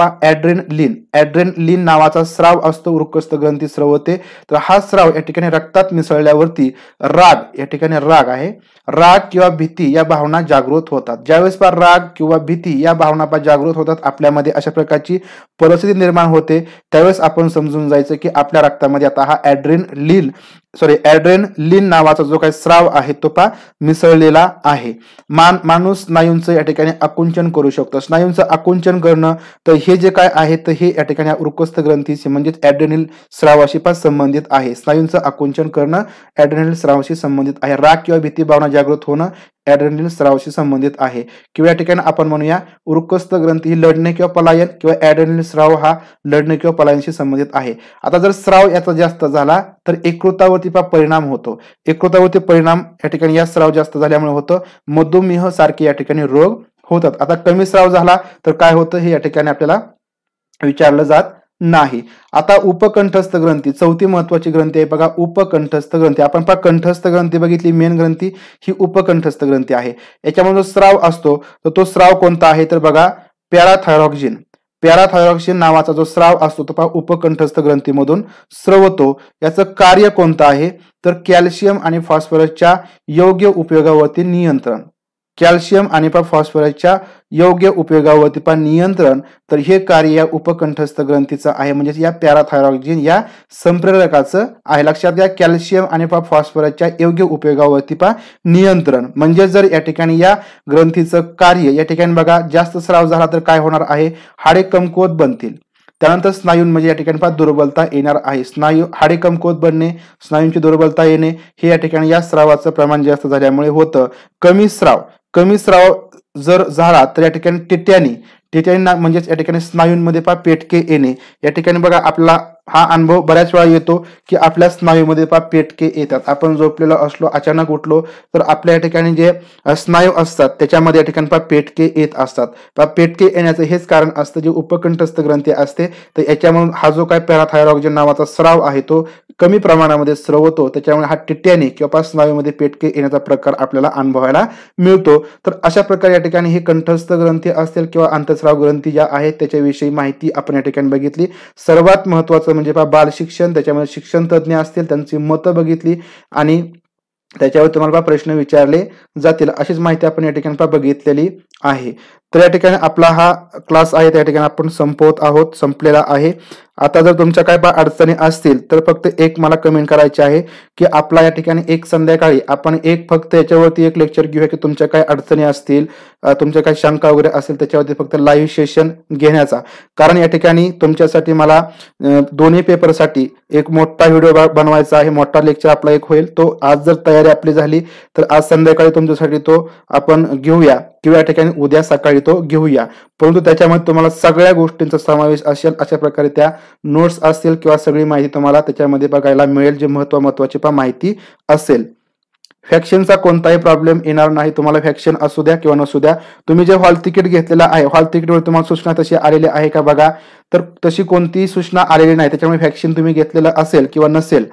ऍड्रेनलिन नावाचा स्राव असतो, उर्कस्थ ग्रंथी स्रवते. तर हा स्राव या ठिकाणी रक्तात मिसळल्यावरती राग आहे, राग किंवा भीती या भावना जागृत होतात. ज्यावेळेस राग किंवा भीती या भावना जागृत होतात आपल्यामध्ये, अशा प्रकारची परिस्थिती निर्माण होते, त्यावेळेस आपण समजून जायचं की आपल्या रक्तामध्ये आता हा ऍड्रेनलिन नावाचा जो काही स्राव आहे तो मिसळलेला आहे. माणूस स्नायूंचं या ठिकाणी आकुंचन करू शकतो. स्नायूंचं आकुंचन करणं तर हे जे काय आहे तर हे या ठिकाणी उर्कस्थ ग्रंथीशी म्हणजेच ऍड्रेनल स्रावाशी संबंधित आहे. स्नायूंचं आकुंचन करणं ऍड्रेनल स्रावाशी संबंधित आहे. राग किंवा भीती भावना जागृत होणं ऍड्रेनल स्रावाशी संबंधित आहे. किंवा या ठिकाणी आपण म्हणूया उर्कस्थ ग्रंथी ही लढणे किंवा पलायन किंवा ऍड्रेनल स्राव हा लढणे किंवा पलायनशी संबंधित आहे. आता जर स्राव याचा जास्त झाला तर यकृतावरती परिणाम होतो. यकृतावरती परिणाम या ठिकाणी या स्राव जास्त झाल्यामुळे होतं. मधुमेह सारखे या ठिकाणी रोग होतात. आता कमी स्राव झाला तर काय होतं हे या ठिकाणी आपल्याला विचारलं जात नाही. आता उपकंठस्थ ग्रंथी, चौथी महत्वाची ग्रंथी आहे बघा उपकंठस्थ ग्रंथी. आपण कंठस्थ ग्रंथी बघितली, मेन ग्रंथी ही उपकंठस्थ ग्रंथी आहे. याच्यामध्ये जो स्राव असतो तर तो स्राव कोणता आहे तर बघा पॅराथायरॉक्सिन नावाचा जो स्राव असतो तो उपकंठस्थ ग्रंथीमधून स्रवतो. याचं कार्य कोणतं आहे तर कॅल्शियम आणि फॉस्फरसच्या योग्य उपयोगावरती नियंत्रण. तर हे कार्य या उपकंठस्थ ग्रंथीचं आहे, म्हणजे या पॅराथायरॉक्सिन या संप्रेरकाचं आहे. लक्षात घ्या, कॅल्शियम आणि फॉस्फरसच्या योग्य उपयोगावरती नियंत्रण. म्हणजे जर या ठिकाणी या ग्रंथीचं कार्य या ठिकाणी बघा जास्त स्राव झाला तर काय होणार आहे, हाडे कमकुवत बनतील. त्यानंतर स्नायूंमध्ये या ठिकाणी दुर्बलता येणार आहे. हाडे कमकुवत बनणे, स्नायूंची दुर्बलता येणे हे या ठिकाणी या स्रावाचं प्रमाण जास्त झाल्यामुळे होतं. कमी स्राव जर झाला तर या ठिकाणी टिट्यानी म्हणजेच या ठिकाणी स्नायूंमध्ये पेटके येणे. या ठिकाणी बघा आपला हा अनुभव बऱ्याच वेळा येतो की आपल्या स्नायूमध्ये पेटके येतात. आपण झोपलेलो असलो, अचानक उठलो तर आपल्या या ठिकाणी जे स्नायू असतात त्याच्यामध्ये या ठिकाणी पेटके येत असतात. पेटके येण्याचं हेच कारण असतं, जे उपकंठस्थ ग्रंथी असते तर याच्यामधून हा जो काय पॅराथायरॉक्सिन नावाचा स्राव आहे तो कमी प्रमाणामध्ये स्रवतो, त्याच्यामुळे हा टिट्याने किंवा स्नायूमध्ये पेटके येण्याचा प्रकार आपल्याला अनुभवायला मिळतो. तर अशा प्रकारे या ठिकाणी हे कंठस्थ ग्रंथी असतील किंवा अंतस्राव ग्रंथी ज्या आहेत त्याच्याविषयी माहिती आपण या ठिकाणी बघितली. सर्वात महत्वाचं म्हणजे बाल शिक्षण, त्याच्यामध्ये शिक्षण तज्ज्ञ असतील त्यांची मतं बघितली आणि त्याच्यावर तुम्हाला प्रश्न विचारले जातील अशीच माहिती आपण या ठिकाणी बघितलेली आहे. तर या ठिकाणी आपला हा क्लास आहे त्या ठिकाणी आपण संपवत आहोत, संपलेला आहे. आता जर तुमच्या काय अडचणी असतील तर फक्त एक मला कमेंट करायची आहे की आपला या ठिकाणी एक संध्याकाळी आपण फक्त याच्यावरती एक लेक्चर घेऊया की तुमच्या काय अडचणी असतील, तुमच्या काय शंका वगैरे असेल त्याच्यावरती फक्त लाईव्ह सेशन घेण्याचा. कारण या ठिकाणी तुमच्यासाठी मला दोन्ही पेपरसाठी एक मोठा व्हिडिओ बनवायचा आहे, मोठा लेक्चर आपला एक होईल. तो आज जर तयारी आपली झाली तर आज संध्याकाळी तुमच्यासाठी तो आपण घेऊया किंवा या ठिकाणी उद्या सकाळी तो घेऊया. परंतु त्याच्यामध्ये तुम्हाला सगळ्या गोष्टींचा समावेश असेल, अशा प्रकारे त्या नोट्स असतील किंवा सगळी माहिती तुम्हाला त्याच्यामध्ये बघायला मिळेल, जे महत्वाची माहिती असेल. फॅक्शनचा कोणताही प्रॉब्लेम येणार नाही. तुम्हाला फॅक्शन असू द्या किंवा नसू द्या, तुम्ही जे हॉल तिकीट घेतलेलं आहे हॉल तिकीटवर तुम्हाला सूचना तशी आलेली आहे का बघा. तर तशी कोणतीही सूचना आलेली नाही, त्याच्यामुळे फॅक्शन तुम्ही घेतलेलं असेल किंवा नसेल,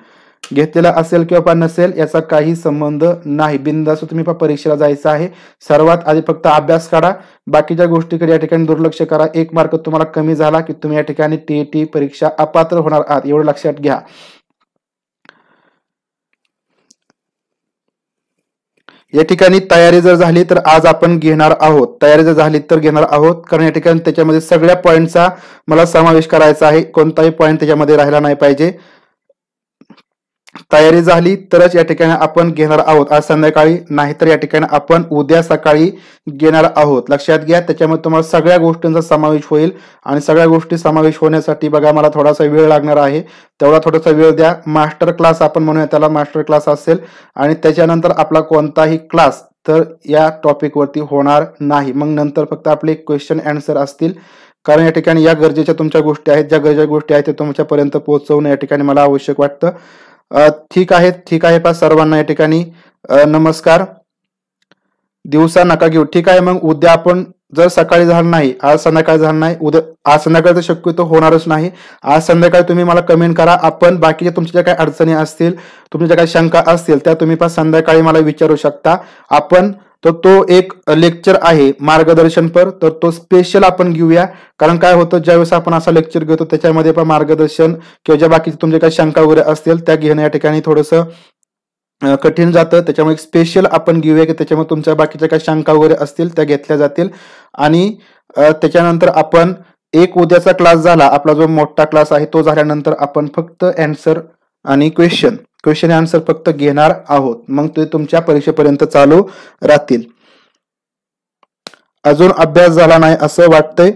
घेतलेला असेल किंवा नसेल याचा काही संबंध नाही. बिनधास्त तुम्ही परीक्षेला जायचं आहे. सर्वात आधी फक्त अभ्यास काढा, बाकीच्या गोष्टीकडे या ठिकाणी दुर्लक्ष करा. एक मार्क तुम्हाला कमी झाला की तुम्ही या ठिकाणी टीईटी परीक्षा अपात्र होणार आहात, एवढं लक्षात घ्या. या ठिकाणी तयारी जर झाली तर आज आपण घेणार आहोत, तयारी जर झाली तर घेणार आहोत, कारण या ठिकाणी त्याच्यामध्ये सगळ्या पॉईंटचा मला समावेश करायचा आहे, कोणताही पॉईंट त्याच्यामध्ये राहिला नाही पाहिजे. तयारी झाली तरच या ठिकाणी आपण घेणार आहोत आज संध्याकाळी, नाहीतर या ठिकाणी आपण उद्या सकाळी घेणार आहोत. लक्षात घ्या, त्याच्यामध्ये तुम्हाला सगळ्या गोष्टींचा समावेश होईल आणि सगळ्या गोष्टी समावेश होण्यासाठी बघा मला थोडासा वेळ लागणार आहे, तेवढा थोडासा वेळ द्या. मास्टर क्लास आपण म्हणूया त्याला, मास्टर क्लास असेल आणि त्याच्यानंतर आपला कोणताही क्लास तर या टॉपिकवरती होणार नाही. मग नंतर फक्त आपले क्वेश्चन आन्सर असतील, कारण या ठिकाणी या गरजेच्या तुमच्या गोष्टी आहेत, ज्या गरजेच्या गोष्टी आहेत ते तुमच्यापर्यंत पोहोचवणं या ठिकाणी मला आवश्यक वाटतं. ठीक आहे पा सर्वांना या ठिकाणी नमस्कार. दिवसा नका घेऊ, ठीक आहे. मग उद्या आपण जर सकाळी झालं नाही, आज संध्याकाळी झालं नाही, उद्या आज संध्याकाळी तर शक्यतो होणारच नाही. आज संध्याकाळी तुम्ही मला कमेंट करा, आपण बाकीच्या तुमच्या ज्या काही अडचणी असतील, तुमच्या ज्या काही शंका असतील त्या तुम्ही संध्याकाळी मला विचारू शकता. आपण तर तो एक लेक्चर आहे मार्गदर्शनपर, तर तो स्पेशल आपण घेऊया. कारण काय होतं, ज्यावेळेस आपण असा लेक्चर घेतो त्याच्यामध्ये पण मार्गदर्शन किंवा ज्या बाकीचे तुमच्या काही शंका वगैरे असतील त्या घेणं या ठिकाणी थोडंसं कठीण जातं. त्याच्यामुळे एक स्पेशल आपण घेऊया की त्याच्यामध्ये तुमच्या बाकीच्या काही शंका वगैरे असतील त्या घेतल्या जातील. आणि त्याच्यानंतर आपण एक उद्याचा क्लास झाला, आपला जो मोठा क्लास आहे तो झाल्यानंतर आपण फक्त आन्सर आणि क्वेश्चन आन्सर फक्त घेणार आहोत. मग ते तुमच्या परीक्षेपर्यंत चालू राहतील. अजून अभ्यास झाला नाही असं वाटतंय,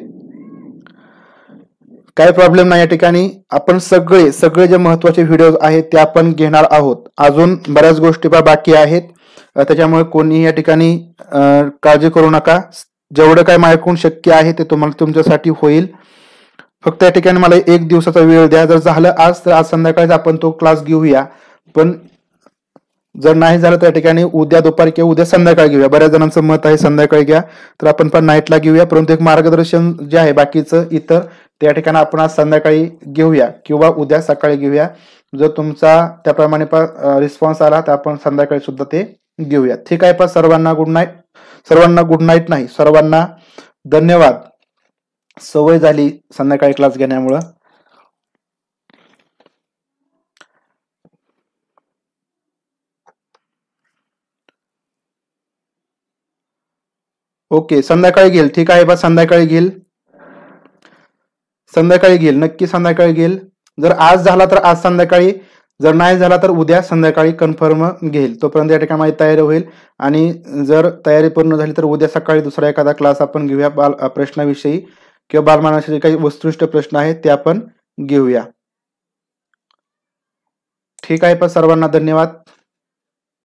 काही प्रॉब्लेम नाही. या ठिकाणी आपण सगळे जे महत्वाचे व्हिडिओ आहेत ते आपण घेणार आहोत. अजून बऱ्याच गोष्टी बाकी आहेत, त्याच्यामुळे कोणीही या ठिकाणी काळजी करू नका. जेवढं काय माझ्याकडून शक्य आहे ते तुम्हाला तुमच्यासाठी होईल. फक्त या ठिकाणी मला एक दिवसाचा वेळ द्या. जर झालं आज तर आज संध्याकाळी आपण तो क्लास घेऊया, पण जर नाही झालं तर या ठिकाणी उद्या दुपारी किंवा उद्या संध्याकाळी घेऊया. बऱ्याच जणांचं मत आहे संध्याकाळी घ्या, तर आपण पण नाईटला घेऊया. परंतु एक मार्गदर्शन जे आहे बाकीचं इतर त्या ठिकाणी आपण आज संध्याकाळी घेऊया किंवा उद्या सकाळी घेऊया. जर तुमचा त्याप्रमाणे रिस्पॉन्स आला तर आपण संध्याकाळी सुद्धा ते घेऊया. ठीक आहे. सर्वांना गुड नाईट. सर्वांना गुड नाईट नाही, सर्वांना धन्यवाद. सवय झाली संध्याकाळी क्लास घेण्यामुळं. ओके, संध्याकाळी घेईल. ठीक आहे संध्याकाळी घेईल, नक्की संध्याकाळी घेईल. जर आज झाला तर आज संध्याकाळी, जर नाही झाला तर उद्या संध्याकाळी कन्फर्म घेईल. तोपर्यंत या ठिकाणी माझी तयारी होईल आणि जर तयारी पूर्ण झाली तर उद्या सकाळी दुसरा एखादा क्लास आपण घेऊया प्रश्नाविषयी किंवा बालमानाचे जे काही वस्तुनिष्ठ प्रश्न आहेत ते आपण घेऊया. ठीक आहे सर्वांना धन्यवाद.